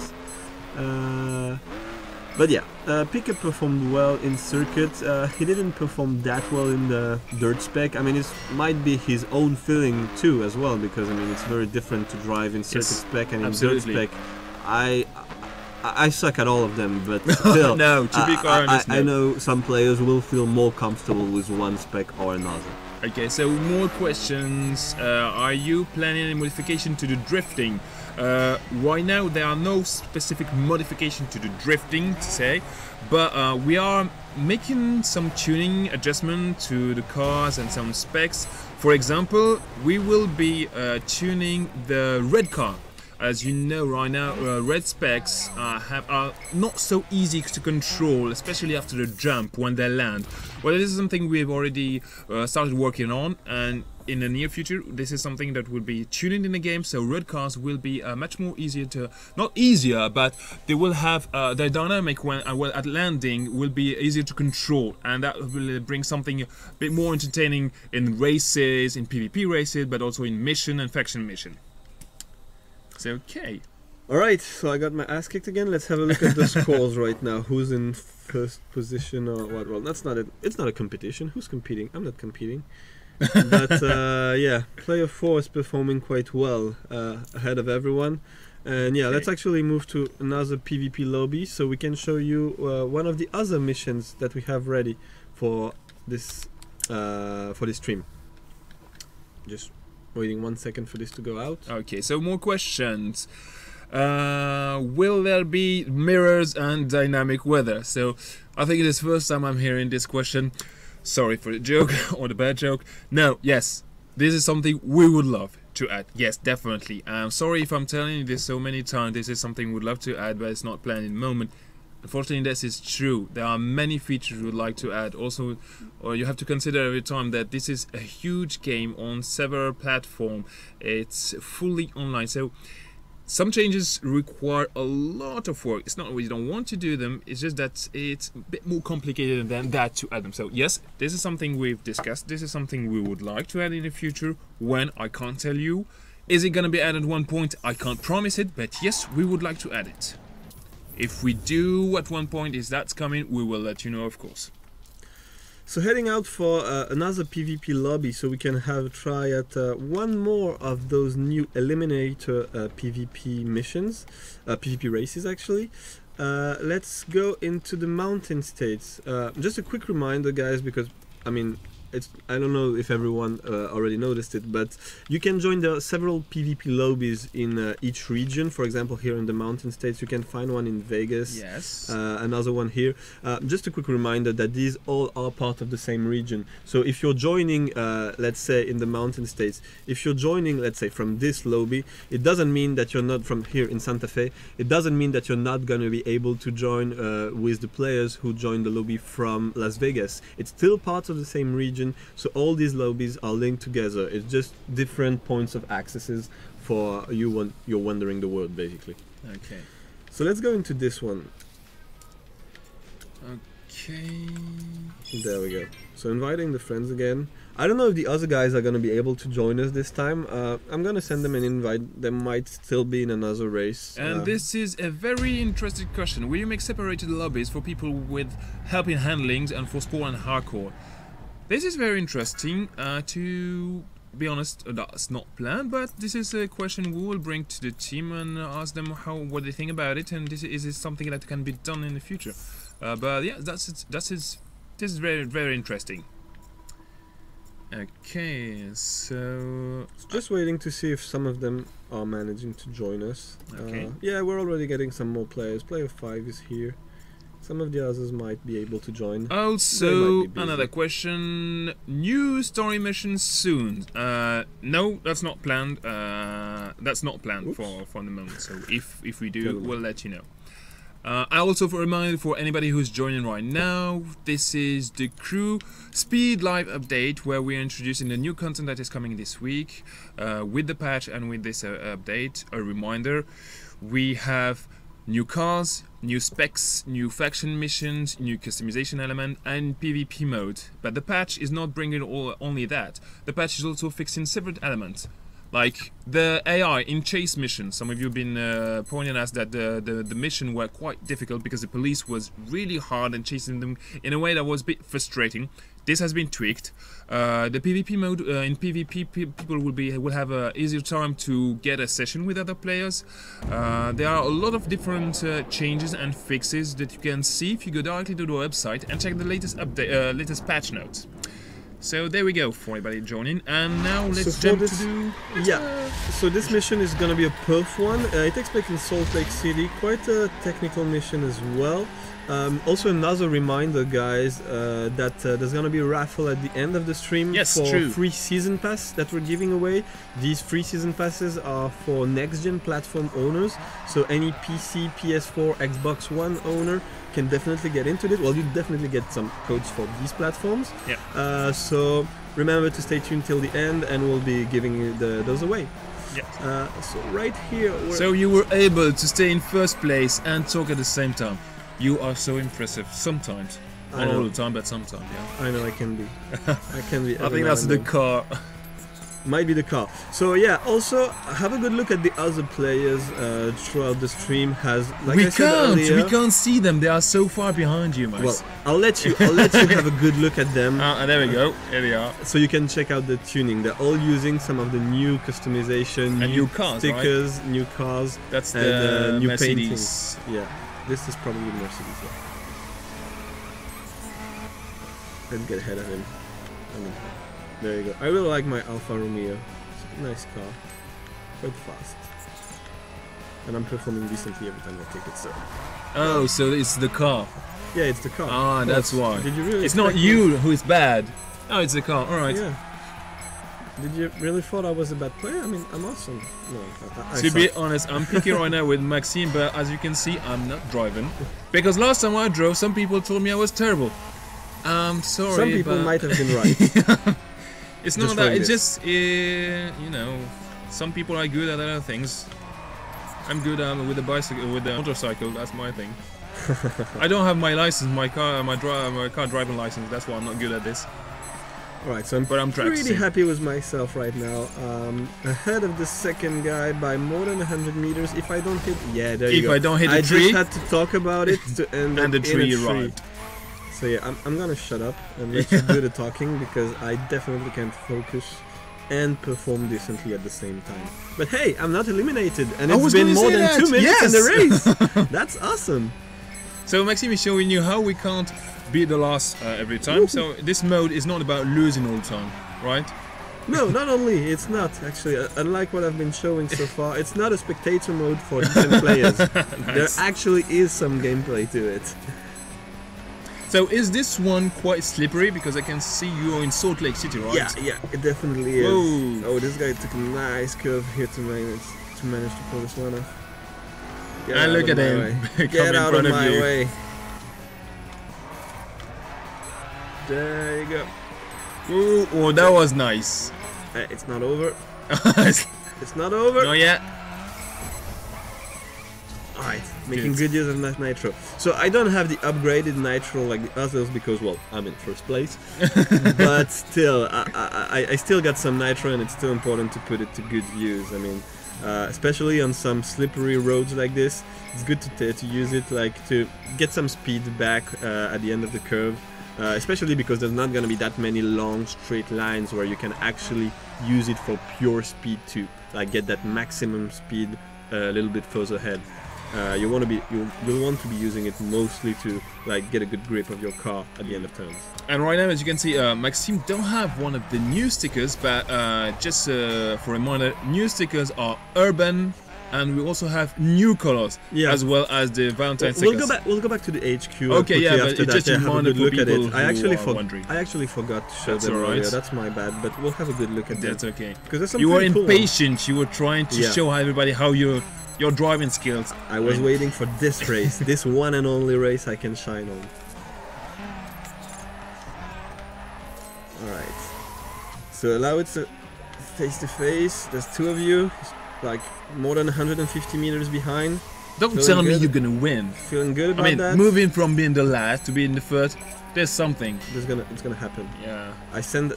S2: But yeah, Pickup performed well in circuit. He didn't perform that well in the dirt spec. I mean, it might be his own feeling too as well, because I mean, it's very different to drive in circuit spec and in dirt spec. I suck at all of them, but still,
S1: no, to be honest,
S2: I know some players will feel more comfortable with one spec or another.
S1: Okay, so more questions. Are you planning any modification to the drifting? Right now, there are no specific modification to the drifting, to say, but we are making some tuning adjustment to the cars and some specs. For example, we will be tuning the red car. As you know right now, red specs are not so easy to control, especially after the jump when they land. Well, this is something we've already started working on, and in the near future, this is something that will be tuned in the game. So red cars will be much more easier to, not easier, but they will have their dynamic when at landing will be easier to control, and that will bring something a bit more entertaining in races, in PvP races, but also in mission and faction mission. Okay.
S2: Alright, so I got my ass kicked again. Let's have a look at the scores right now. Who's in first position or what? Well, that's not it. It's not a competition. Who's competing? I'm not competing. But yeah, player 4 is performing quite well ahead of everyone. And yeah, let's actually move to another PvP lobby so we can show you one of the other missions that we have ready for this stream. Just waiting 1 second for this to go out.
S1: Okay, so more questions. Will there be mirrors and dynamic weather? So I think it is the first time I'm hearing this question. Sorry for the joke or the bad joke. No, yes, this is something we would love to add. Yes, definitely. I'm sorry if I'm telling you this so many times. This is something we'd love to add, but it's not planned in the moment. Unfortunately, this is true. There are many features we would like to add. Also, you have to consider every time that this is a huge game on several platforms. It's fully online, so some changes require a lot of work. It's not that we don't want to do them, it's just that it's a bit more complicated than that to add them. So yes, this is something we've discussed. This is something we would like to add in the future. When, I can't tell you. Is it going to be added at one point? I can't promise it, but yes, we would like to add it. If we do at one point, is that's coming, we will let you know, of course.
S2: So heading out for another PvP lobby, so we can have a try at one more of those new Eliminator PvP missions, PvP races actually. Let's go into the mountain states. Just a quick reminder, guys, because I mean, I don't know if everyone already noticed it, but you can join the several PvP lobbies in each region. For example, here in the mountain states, you can find one in Vegas.
S1: Yes.
S2: Another one here. Just a quick reminder that these all are part of the same region. So if you're joining, let's say in the mountain states, if you're joining, let's say from this lobby, it doesn't mean that you're not from here in Santa Fe. It doesn't mean that you're not going to be able to join with the players who join the lobby from Las Vegas. It's still part of the same region. So all these lobbies are linked together. It's just different points of accesses for you when you're wandering the world, basically.
S1: Okay.
S2: So let's go into this one.
S1: Okay.
S2: There we go. So inviting the friends again. I don't know if the other guys are going to be able to join us this time. I'm going to send them an invite. They might still be in another race.
S1: And this is a very interesting question. Will you make separated lobbies for people with helping handlings and for sport and hardcore? This is very interesting. To be honest, that's not planned, but this is a question we will bring to the team and ask them what they think about it, and this is something that can be done in the future. But yeah, this is very, very interesting. Okay, so
S2: just waiting to see if some of them are managing to join us.
S1: Okay.
S2: Yeah, we're already getting some more players. Player 5 is here. Some of the others might be able to join.
S1: Also, another question. New story missions soon. No, that's not planned. That's not planned for the moment. So if we do, we'll let you know. I also remind for anybody who's joining right now, this is the Crew Speed Live update where we're introducing the new content that is coming this week with the patch and with this update. A reminder, we have new cars, new specs, new faction missions, new customization element and PvP mode. But the patch is not bringing only that. The patch is also fixing separate elements. Like the AI in chase missions. Some of you have been pointing us that the mission were quite difficult because the police was really hard and chasing them in a way that was a bit frustrating. This has been tweaked. The PvP mode in PvP, people will have an easier time to get a session with other players. There are a lot of different changes and fixes that you can see if you go directly to the website and check the latest update, latest patch notes. So there we go for everybody joining, and now let's jump to do...
S2: Yeah, so this mission is gonna be a perf one. It takes place in Salt Lake City, quite a technical mission as well. Also another reminder, guys, that there's gonna be a raffle at the end of the stream for free season pass that we're giving away. These free season passes are for next-gen platform owners, so any PC, PS4, Xbox One owner can definitely get into it. Well, you definitely get some codes for these platforms.
S1: Yeah.
S2: So remember to stay tuned till the end, and we'll be giving those away.
S1: Yeah.
S2: So right here.
S1: So you were able to stay in first place and talk at the same time. You are so impressive. Sometimes, not all the time, but sometimes. Yeah.
S2: I know I can be. I can be.
S1: I think that's the car.
S2: Might be the car. So yeah, also have a good look at the other players throughout the stream.
S1: We can't see them. They are so far behind you, Max.
S2: Well, I'll let you have a good look at them.
S1: There we go. Here we are.
S2: So you can check out the tuning. They're all using some of the new customization,
S1: and new cars,
S2: stickers,
S1: right?
S2: new cars.
S1: That's the
S2: new
S1: Mercedes.
S2: paintings. Yeah, this is probably Mercedes. Yeah. Let's get ahead of him. There you go. I really like my Alfa Romeo. It's a nice car. Quite fast. And I'm performing decently every time I take it, so...
S1: Oh, so it's the car.
S2: Yeah, it's the car.
S1: Ah, that's why.
S2: Did you really...
S1: It's not you who is bad. Oh, it's the car. Alright.
S2: Yeah. Did you really thought I was a bad player? I mean, I'm awesome. No,
S1: to be honest, I'm picking right now with Maxime, but as you can see, I'm not driving. Because last time I drove, some people told me I was terrible. I'm sorry,
S2: some people might have been right.
S1: It's not that, it's just, you know, some people are good at other things. I'm good with the bicycle, with the motorcycle, that's my thing. I don't have my license, my car driving license, that's why I'm not good at this.
S2: Alright, so I'm pretty happy with myself right now. Ahead of the second guy by more than 100 meters. If I don't hit... Yeah, there you go.
S1: If I don't hit the tree...
S2: I just had to talk about it to end
S1: and the tree arrived.
S2: So yeah, I'm gonna shut up and let you do the talking because I definitely can't focus and perform decently at the same time. But hey, I'm not eliminated, and it's been more than 2 minutes in the race. That's awesome.
S1: So Maxime is showing you how we can't be the last every time. So this mode is not about losing all the time, right?
S2: No, not only, it's not actually, unlike what I've been showing so far, it's not a spectator mode for decent players.
S1: Nice.
S2: There actually is some gameplay to it.
S1: So is this one quite slippery? Because I can see you are in Salt Lake City, right?
S2: Yeah, it definitely is.
S1: Whoa.
S2: Oh, this guy took a nice curve here to manage to pull this one off. Get
S1: And
S2: out
S1: look
S2: of
S1: at
S2: my
S1: him.
S2: way.
S1: Come
S2: Get
S1: in
S2: out
S1: front
S2: of
S1: of
S2: my
S1: you.
S2: way. There you go.
S1: Ooh, oh, that was nice.
S2: It's not over.
S1: Not
S2: It's not over.
S1: yet.
S2: Alright, making
S1: Good.
S2: good use of that nitro. So I don't have the upgraded nitro like the others because, well, I'm in first place. But still, I still got some nitro, and it's still important to put it to good use. I mean, especially on some slippery roads like this, it's good to use it like to get some speed back at the end of the curve. Especially because there's not going to be that many long straight lines where you can actually use it for pure speed to like get that maximum speed a little bit further ahead. You'll want to be using it mostly to like get a good grip of your car at the end of turns.
S1: And right now, as you can see, Maxime don't have one of the new stickers, but just for a reminder, new stickers are urban, and we also have new colors, as well as the Valentine stickers.
S2: We'll go back to the HQ.
S1: Okay, yeah, but
S2: after
S1: it's
S2: that.
S1: just a
S2: Yeah, have a
S1: reminder
S2: good
S1: for
S2: look at
S1: people
S2: it.
S1: wondering.
S2: I actually forgot to show
S1: That's
S2: them
S1: all right.
S2: earlier. That's my bad, but we'll have a good look at that.
S1: That's okay.
S2: Because there's some
S1: You were
S2: pretty cool
S1: impatient. You were trying to show everybody how your driving skills.
S2: I was waiting for this race, this one and only race I can shine on. Alright. So allow it to face to face. There's two of you, like more than 150 meters behind.
S1: Don't
S2: Feeling
S1: tell me
S2: good?
S1: you're gonna win.
S2: Feeling good about
S1: I mean,
S2: that?
S1: moving from being the last to being the first, there's something.
S2: It's gonna happen.
S1: Yeah.
S2: I send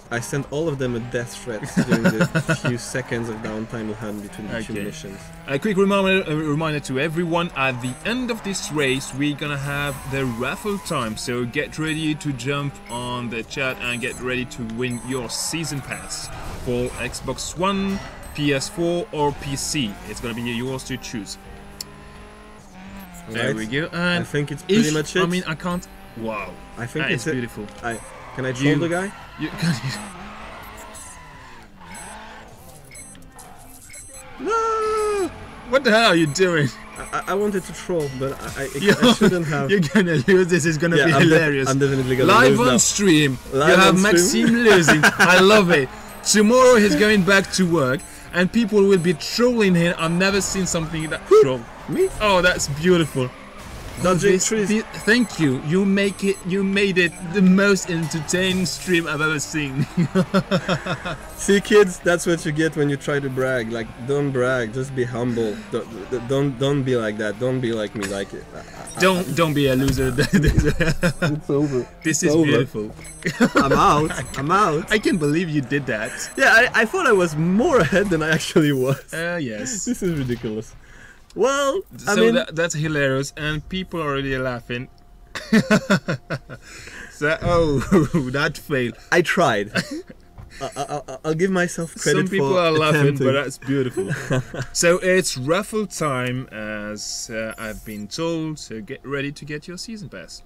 S2: all of them a death threat during the few seconds of downtime we had between the two
S1: Okay.
S2: missions.
S1: A quick reminder to everyone, at the end of this race we're gonna have the raffle time, so get ready to jump on the chat and get ready to win your season pass for Xbox One, PS4 or PC. It's gonna be yours to choose. There
S2: Right.
S1: we go.
S2: I
S1: And
S2: think it's pretty much it.
S1: I mean, I can't. Wow,
S2: I think
S1: that
S2: it's
S1: is beautiful.
S2: Can I troll the guy?
S1: You,
S2: No!
S1: what the hell are you doing?
S2: I wanted to troll, but I
S1: You're-
S2: shouldn't have.
S1: You're gonna lose. This is gonna be
S2: I'm
S1: hilarious.
S2: I'm definitely gonna
S1: Live
S2: lose
S1: on
S2: now.
S1: stream,
S2: Live
S1: you have
S2: on stream.
S1: Maxime losing. I love it. Tomorrow he's going back to work, and people will be trolling him. I've never seen something that troll.
S2: Me?
S1: Oh, that's beautiful.
S2: Dodging trees.
S1: Thank you. You made it the most entertaining stream I've ever seen.
S2: See, kids, that's what you get when you try to brag. Like, don't brag. Just be humble. Don't be like that. Don't be like me. Like it.
S1: Don't be a loser.
S2: It's over.
S1: This
S2: It's
S1: is
S2: over.
S1: beautiful.
S2: I'm out. I'm out.
S1: I can't believe you did that.
S2: Yeah, I thought I was more ahead than I actually was.
S1: Yes.
S2: This is ridiculous. Well, I
S1: So
S2: mean,
S1: that's hilarious, and people are already laughing. So, that failed.
S2: I tried. I'll give myself credit
S1: Some people
S2: for
S1: are laughing,
S2: attempting.
S1: but that's beautiful. So it's raffle time, as I've been told. So get ready to get your season pass.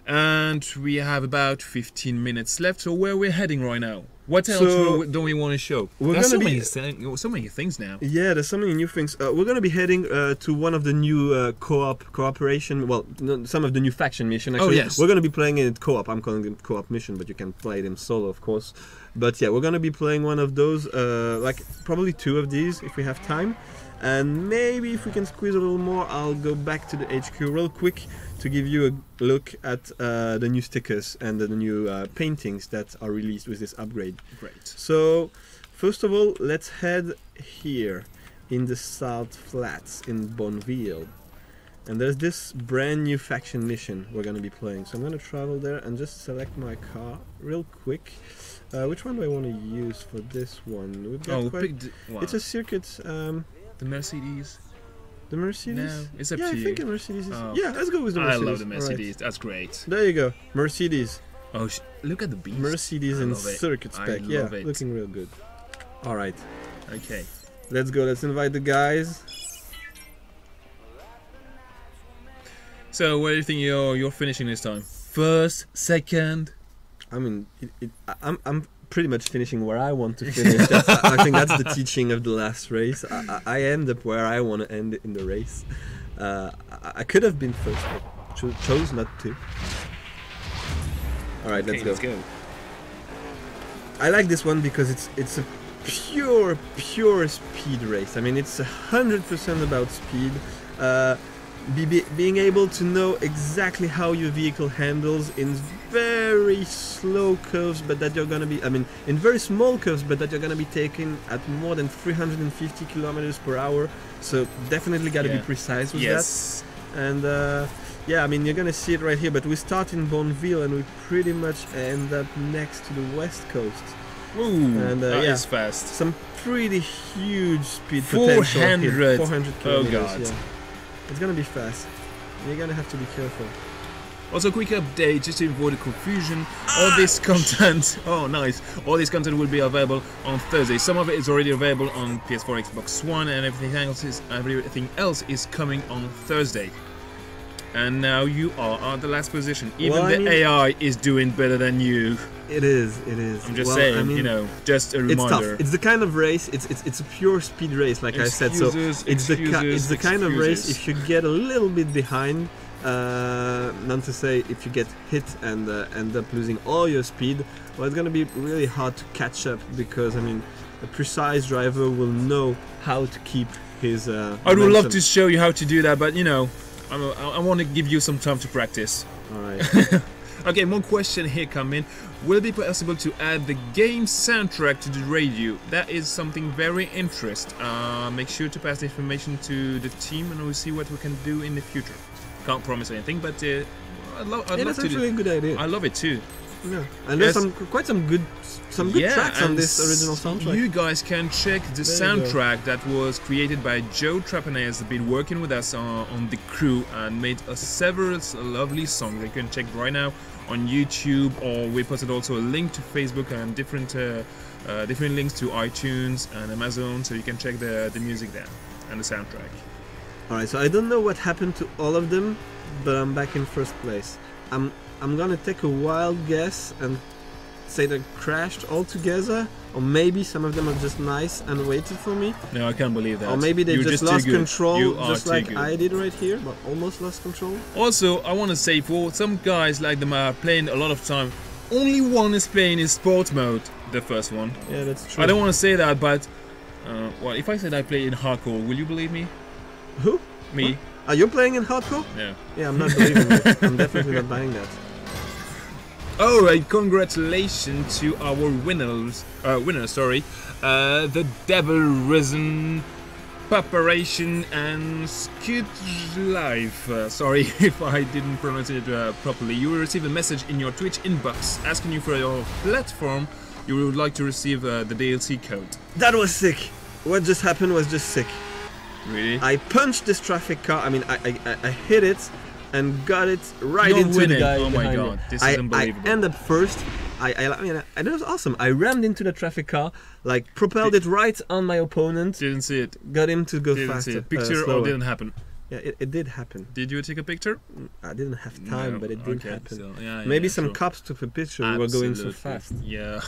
S1: And we have about 15 minutes left. So where we're heading right now? What else
S2: So,
S1: don't we want to show?
S2: we're
S1: There's
S2: gonna
S1: so many things now.
S2: Yeah, there's so many new things. We're gonna be heading to one of the new cooperation. Well, no, some of the new faction mission. Actually,
S1: yes.
S2: We're gonna be playing it co-op. I'm calling it co-op mission, but you can play them solo, of course. But yeah, we're gonna be playing one of those. Like probably two of these if we have time, and maybe if we can squeeze a little more, I'll go back to the HQ real quick to give you a look at the new stickers and the new paintings that are released with this upgrade.
S1: Great.
S2: So, first of all, let's head here in the Salt Flats in Bonneville. And there's this brand new faction mission we're going to be playing. So I'm going to travel there and just select my car real quick. Which one do I want to use for this one? We've got
S1: Oh,
S2: quite...
S1: pick the, wow.
S2: It's a circuit...
S1: the Mercedes.
S2: The Mercedes?
S1: No, it's up
S2: yeah,
S1: to
S2: I
S1: you.
S2: think a Mercedes is...
S1: Oh.
S2: Yeah, let's go with the
S1: I
S2: Mercedes.
S1: love the
S2: All right.
S1: Mercedes. That's great.
S2: There you go. Mercedes.
S1: Oh, look at the beast.
S2: Mercedes
S1: I
S2: in
S1: love it.
S2: circuit
S1: I
S2: spec. Yeah,
S1: love it.
S2: looking real good. All right.
S1: Okay.
S2: Let's go. Let's invite the guys.
S1: So, where do you think you're finishing this time? First, second?
S2: I mean, I'm pretty much finishing where I want to finish. I think that's the teaching of the last race. I end up where I want to end in the race. I could have been first, but chose not to. All right, let's go. I like this one because it's a pure speed race. I mean, it's 100% about speed. Being able to know exactly how your vehicle handles in very slow curves, but that you're gonna be, I mean, in very small curves, but that you're gonna be taking at more than 350 kilometers per hour. So definitely gotta be precise with that. And yeah, I mean, you're gonna see it right here, but we start in Bonneville and we pretty much end up next to the west coast.
S1: Ooh,
S2: and
S1: that
S2: yeah,
S1: is fast.
S2: some pretty huge speed potential.
S1: 400.
S2: 400
S1: Oh
S2: kilometers.
S1: god.
S2: Yeah. It's gonna be fast. You're gonna have to be careful.
S1: Also, quick update just to avoid the confusion. All this content, oh nice, all this content will be available on Thursday. Some of it is already available on PS4, Xbox One, and everything else is coming on Thursday. And now you are at the last position. Even
S2: Well, I
S1: the
S2: mean,
S1: AI is doing better than you.
S2: It is. It is.
S1: I'm just
S2: Well,
S1: saying,
S2: I mean,
S1: you know, just a
S2: it's
S1: reminder.
S2: tough. It's the kind of race. It's a pure speed race, like I said. So it's the kind of race. If you get a little bit behind, not to say if you get hit and end up losing all your speed, well, it's gonna be really hard to catch up because I mean, a precise driver will know how to keep his.
S1: I would love
S2: momentum.
S1: to show you how to do that, but you know, I want to give you some time to practice.
S2: All right.
S1: Okay, one question here coming. Will it be possible to add the game soundtrack to the radio? That is something very interesting. Make sure to pass the information to the team and we'll see what we can do in the future. Can't promise anything, but I'd love
S2: That's
S1: to
S2: actually a good idea.
S1: I love it too.
S2: Yeah. And there's quite some good tracks on
S1: and
S2: this original soundtrack.
S1: You guys can check the soundtrack that was created by Joe Trapanese. Has been working with us on the crew and made us several lovely songs. You can check right now on YouTube, or we posted also a link to Facebook and different links to iTunes and Amazon, so you can check the music there and the soundtrack.
S2: Alright, so I don't know what happened to all of them, but I'm back in first place. I'm gonna take a wild guess and say they crashed altogether, or maybe some of them are just nice and waited for me.
S1: No, I can't believe that.
S2: Or maybe they
S1: You're
S2: just
S1: too
S2: lost
S1: good.
S2: control,
S1: You are
S2: just
S1: too
S2: like
S1: good.
S2: I did right here, but almost lost control.
S1: Also, I want to say, for some guys like them are playing a lot of time, only one is playing in sport mode, the first one.
S2: Yeah, that's true.
S1: I don't want to say that, but well, if I said I play in hardcore, will you believe me?
S2: Who?
S1: Me?
S2: What? Are you playing in hardcore?
S1: Yeah.
S2: Yeah, I'm not believing it. I'm definitely not buying that.
S1: Alright, congratulations to our winner, the Devil Risen, Preparation and Skid Life. Sorry if I didn't pronounce it properly. You will receive a message in your Twitch inbox asking you for your platform you would like to receive the DLC code.
S2: That was sick. What just happened was just sick.
S1: Really?
S2: I punched this traffic car. I mean, I hit it and got it right
S1: You're
S2: into
S1: winning.
S2: the guy
S1: Oh my
S2: behind
S1: god,
S2: me.
S1: this is unbelievable.
S2: I end up first. I mean, it was awesome. I rammed into the traffic car, like propelled it right on my opponent,
S1: Didn't see it.
S2: got him to go
S1: Didn't
S2: faster.
S1: see it. Picture or
S2: slower.
S1: didn't happen?
S2: Yeah, it did happen.
S1: Did you take a picture?
S2: I didn't have time,
S1: No.
S2: but it did
S1: Okay,
S2: happen.
S1: so, yeah,
S2: Maybe
S1: yeah,
S2: some
S1: sure.
S2: cops took a picture. We were going so
S1: Absolutely.
S2: fast.
S1: Yeah,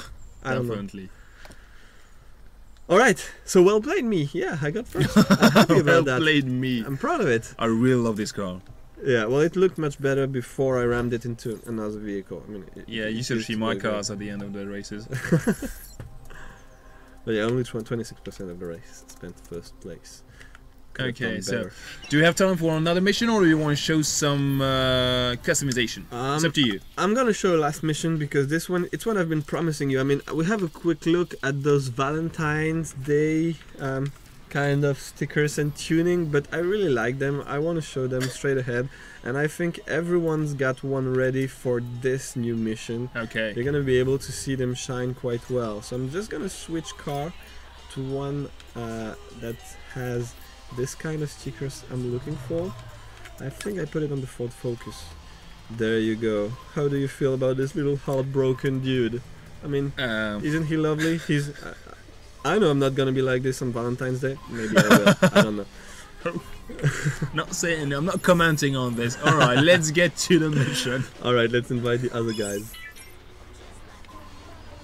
S2: I don't know.
S1: definitely.
S2: All right, so well played, me. Yeah, I got first. I'm happy about that.
S1: Well played, me.
S2: I'm proud of it.
S1: I really love this car.
S2: Yeah, well, it looked much better before I rammed it into another vehicle. I mean,
S1: Yeah, you
S2: it
S1: should
S2: used
S1: see
S2: to
S1: my
S2: look good.
S1: cars at the end of the races.
S2: But yeah, only 26% of the race spent first place. Could have
S1: Okay,
S2: done
S1: so
S2: better.
S1: do you have time for another mission, or do you want to show some customization? It's up to you.
S2: I'm gonna show a last mission because this one, it's one I've been promising you. I mean, we have a quick look at those Valentine's Day kind of stickers and tuning, but I really like them. I want to show them straight ahead, and I think everyone's got one ready for this new mission.
S1: Okay.
S2: You're gonna be able to see them shine quite well. So I'm just gonna switch car to one that has this kind of stickers I'm looking for. I think I put it on the Ford Focus. There you go. How do you feel about this little heartbroken dude? I mean, isn't he lovely? He's. I know I'm not gonna be like this on Valentine's Day. Maybe I will. I don't know.
S1: Not saying, I'm not commenting on this. Alright, let's get to the mission.
S2: Alright, let's invite the other guys.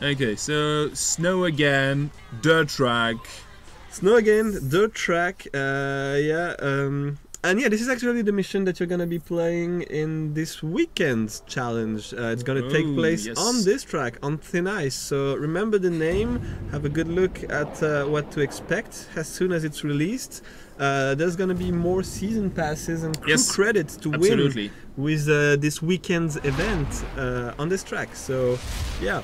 S1: Okay, so snow again, dirt track.
S2: Snow again, dirt track, and yeah, this is actually the mission that you're gonna be playing in this weekend's challenge. It's gonna take place on this track, on thin ice. So remember the name, have a good look at what to expect as soon as it's released. There's gonna be more season passes and crew credits to win with this weekend's event on this track. So yeah,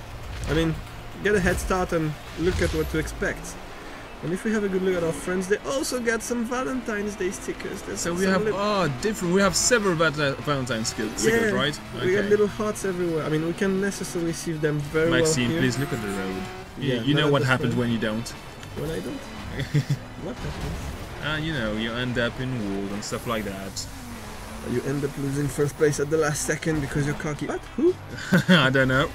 S2: I mean, get a head start and look at what to expect. And if we have a good look at our friends, they also got some Valentine's Day stickers.
S1: So we have different. We have several Valentine's stickers, right?
S2: We got little hearts everywhere. I mean, we can necessarily see them very
S1: Maxime,
S2: well here.
S1: please look at the road. You know what happens when you don't.
S2: When I don't? What happens?
S1: You know, you end up in walls and stuff like that.
S2: You end up losing first place at the last second because you're cocky. What? Who?
S1: I don't know.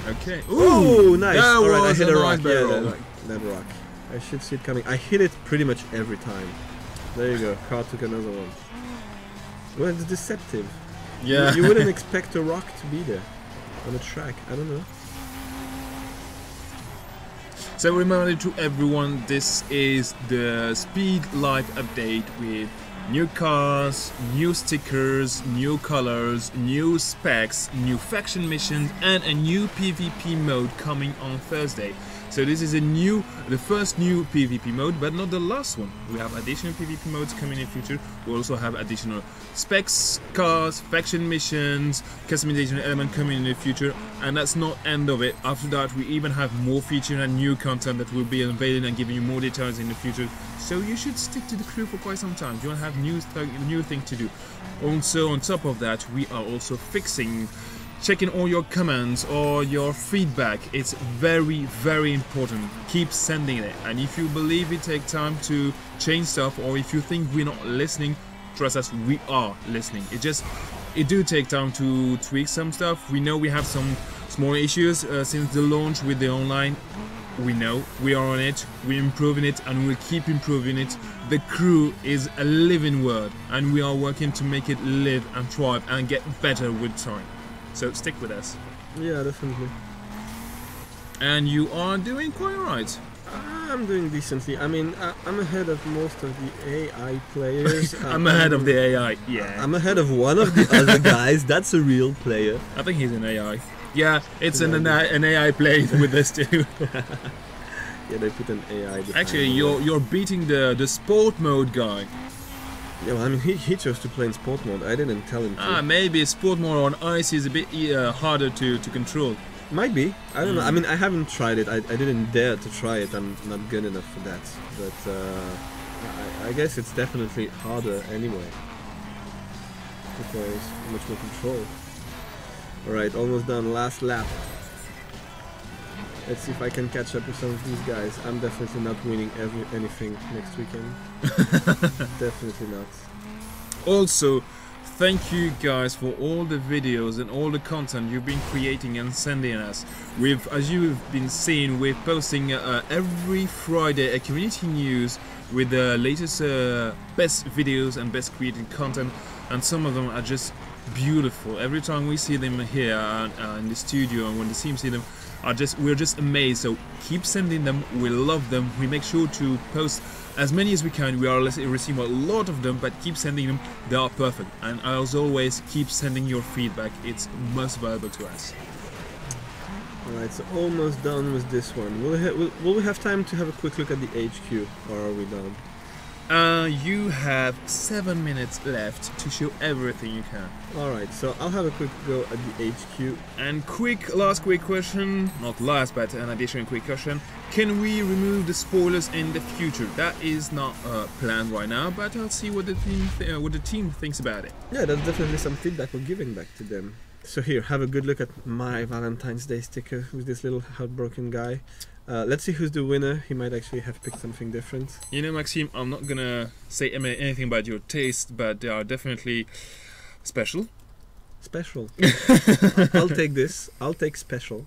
S1: Okay.
S2: Ooh, nice. Alright, I hit a rock.
S1: Yeah,
S2: that rock. I should see it coming. I hit it pretty much every time. There you go. Car took another one. Well, it's deceptive.
S1: Yeah.
S2: You wouldn't expect a rock to be there on a track. I don't know.
S1: So reminder to everyone, this is the Speed Live update with new cars, new stickers, new colors, new specs, new faction missions, and a new PvP mode coming on Thursday. So this is the first new PvP mode, but not the last one. We have additional PvP modes coming in the future. We also have additional specs, cars, faction missions, customization element coming in the future, and that's not end of it. After that, we even have more features and new content that will be unveiling and giving you more details in the future. So you should stick to the crew for quite some time. You want to have new things to do. Also, on top of that, we are also checking all your comments or your feedback. It's very, very important. Keep sending it. And if you believe it takes time to change stuff, or if you think we're not listening, trust us, we are listening. It do take time to tweak some stuff. We know we have some small issues since the launch with the online. We know we are on it, we're improving it, and we'll keep improving it. The crew is a living word, and we are working to make it live and thrive and get better with time. So stick with us.
S2: Yeah, definitely.
S1: And you are doing quite right.
S2: I'm doing decently. I mean, I'm ahead of most of the AI players.
S1: I'm ahead of the AI, yeah.
S2: I'm ahead of one of the other guys. That's a real player.
S1: I think he's an AI. Yeah, it's an AI playing with this too.
S2: Yeah, they put an AI.
S1: Actually, you're beating the sport mode guy.
S2: Yeah, well, I mean, he chose to play in sport mode. I didn't tell him to.
S1: Maybe sport mode on ice is a bit harder to control.
S2: Might be. I don't know. I mean, I haven't tried it. I didn't dare to try it. I'm not good enough for that. But I guess it's definitely harder anyway. Because much more control. Alright, almost done. Last lap. Let's see if I can catch up with some of these guys. I'm definitely not winning anything next weekend. Definitely not.
S1: Also, thank you guys for all the videos and all the content you've been creating and sending us. As you've been seeing, we're posting every Friday a community news with the latest best videos and best created content, and some of them are just beautiful. Every time we see them here in the studio, and when the team see them, we're just amazed. So keep sending them. We love them. We make sure to post as many as we can. We are receiving a lot of them, but keep sending them. They are perfect. And as always, keep sending your feedback. It's most valuable to us.
S2: Alright, so almost done with this one. Will we have time to have a quick look at the HQ, or are we done?
S1: You have 7 minutes left to show everything you can.
S2: Alright, so I'll have a quick go at the HQ.
S1: And last quick question, not last but an additional quick question. Can we remove the spoilers in the future? That is not planned right now, but I'll see what the team thinks about it.
S2: Yeah, that's definitely some feedback we're giving back to them. So here, have a good look at my Valentine's Day sticker with this little heartbroken guy. Let's see who's the winner. He might actually have picked something different.
S1: You know, Maxime, I'm not gonna say anything about your taste, but they are definitely special.
S2: Special. I'll take this. I'll take special.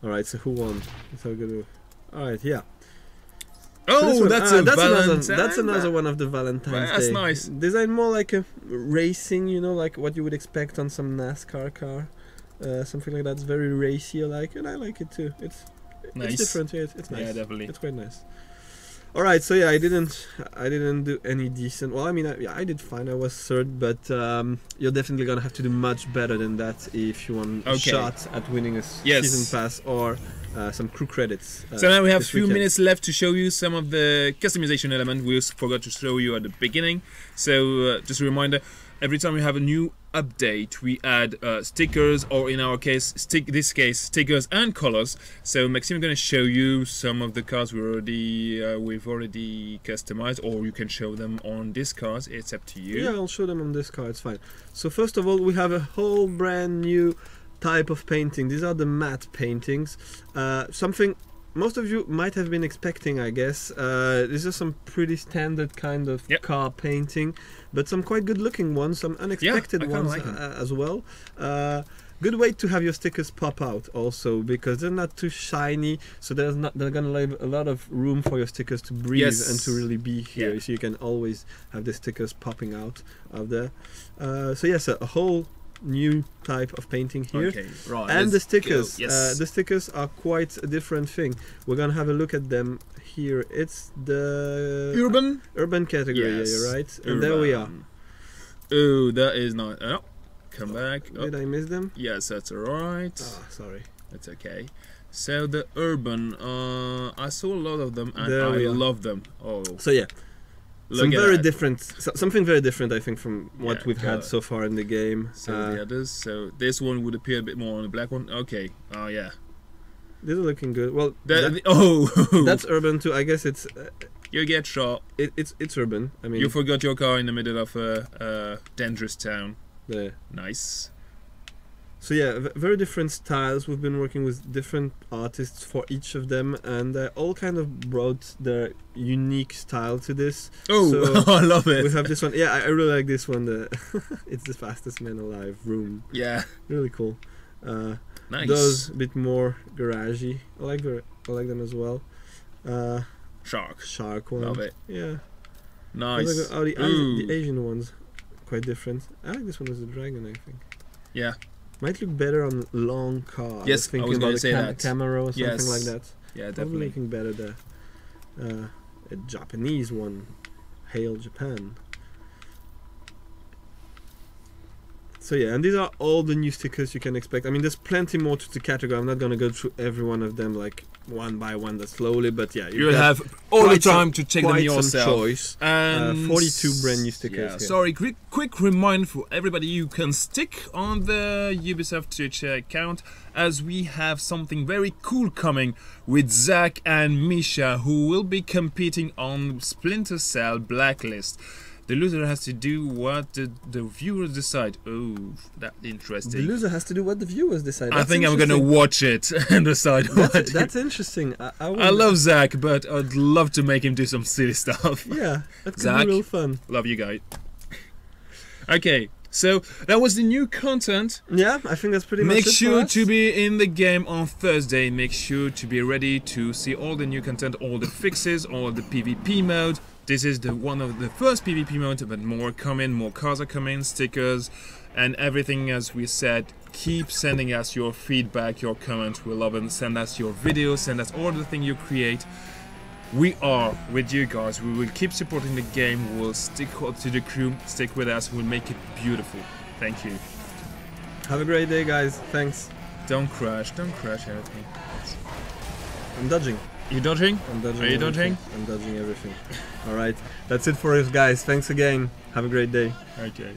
S2: Alright, so who won? Let's have a good look. Alright, yeah.
S1: Oh,
S2: so
S1: that's
S2: that's another one of the Valentine's
S1: That's
S2: Day.
S1: nice.
S2: Designed more like a racing, you know, like what you would expect on some NASCAR car. Something like that. It's very racy, I like, and I like it too. It's
S1: Nice.
S2: different. Yeah, it's nice.
S1: Yeah, definitely.
S2: It's quite nice. All right, so yeah, I didn't do any decent. Well, I mean, I did fine. I was third, but you're definitely gonna have to do much better than that if you want a shot at winning a season pass or some crew credits.
S1: So now we have a
S2: this
S1: few
S2: weekend.
S1: minutes left to show you some of the customization element we forgot to show you at the beginning. So just a reminder, every time we have a new update, we add stickers, or in our case, stickers and colors. So Maxime is going to show you some of the cards we've already customized, or you can show them on this card. It's up to you.
S2: Yeah, I'll show them on this card. It's fine. So first of all, we have a whole brand new type of painting. These are the matte paintings. Something most of you might have been expecting, I guess. These are some pretty standard kind of car painting, but some quite good looking ones, some unexpected ones
S1: like
S2: as well. Good way to have your stickers pop out also, because they're not too shiny, so they're gonna leave a lot of room for your stickers to breathe and to really be here. So you can always have the stickers popping out of there. So yes, a whole new type of painting here.
S1: Okay, right.
S2: And the stickers,
S1: Yes.
S2: the stickers are quite a different thing. We're gonna have a look at them here. It's the urban category.
S1: Yes.
S2: Yeah, you're right. And there we are.
S1: Oh, that is not. Oh, come back.
S2: Did I miss them?
S1: Yes, that's alright.
S2: Ah, sorry.
S1: That's okay. So the urban, I saw a lot of them and
S2: There
S1: I
S2: we are.
S1: love them. Oh,
S2: So yeah,
S1: look at
S2: very
S1: that.
S2: different. Something very different, I think, from what we've had
S1: God.
S2: so far in the game.
S1: So the others. So this one would appear a bit more on the black one. Okay. Oh yeah.
S2: These are looking good. Well,
S1: oh,
S2: that's urban too. I guess it's
S1: you get shot.
S2: it's urban. I mean,
S1: You forgot your car in the middle of a dangerous town.
S2: yeah.
S1: Nice.
S2: So yeah, very different styles. We've been working with different artists for each of them, and they all kind of brought their unique style to this.
S1: Oh,
S2: So
S1: I love it.
S2: we have this one. Yeah, I really like this one. It's the fastest man alive. Room.
S1: Yeah.
S2: Really cool.
S1: Nice.
S2: Those a bit more garagey. I like them as well.
S1: Shark.
S2: Shark one.
S1: Love it.
S2: Yeah.
S1: Nice.
S2: Oh, the
S1: Ooh.
S2: Asian ones, quite different. I like this one as a dragon. I think.
S1: Yeah.
S2: Might look better on long car.
S1: Yes, I
S2: thinking
S1: was
S2: about
S1: gonna
S2: the
S1: say that.
S2: Camaro or something
S1: Yes.
S2: like that.
S1: Yeah,
S2: Probably
S1: definitely.
S2: looking better there. A Japanese one, Hail Japan. So yeah, and these are all the new stickers you can expect. I mean, there's plenty more to the category. I'm not gonna go through every one of them like one by one, that slowly. But yeah,
S1: You'll have all the
S2: quite some-
S1: time to check them
S2: quite some
S1: yourself.
S2: choice.
S1: And
S2: 42 brand new stickers
S1: Yeah,
S2: here.
S1: sorry, quick reminder for everybody: you can stick on the Ubisoft Twitch account, as we have something very cool coming with Zach and Misha, who will be competing on Splinter Cell Blacklist. The loser has to do what the viewers decide. Oh, that's interesting.
S2: The loser has to do what the viewers decide.
S1: I
S2: That's
S1: think I'm gonna
S2: interesting.
S1: watch it and decide what.
S2: That's interesting. I
S1: I love Zach, but I'd love to make him do some silly stuff.
S2: Yeah, that could
S1: Zach.
S2: be real fun.
S1: Love you guys. Okay, so that was the new content.
S2: Yeah, I think that's pretty much
S1: Make
S2: it for
S1: sure
S2: us.
S1: to be in the game on Thursday. Make sure to be ready to see all the new content, all the fixes, all the PvP mode. This is one of the first PvP mode, but more coming, more cars are coming, stickers, and everything. As we said, keep sending us your feedback, your comments. We love it. Send us your videos, send us all the things you create. We are with you guys. We will keep supporting the game. We'll stick to the crew. Stick with us. We'll make it beautiful. Thank you.
S2: Have a great day, guys. Thanks.
S1: Don't crash everything.
S2: I'm dodging.
S1: You dodging?
S2: I'm dodging.
S1: Are you
S2: everything. I'm dodging everything. All right. That's it for us, guys. Thanks again. Have a great day.
S1: Okay.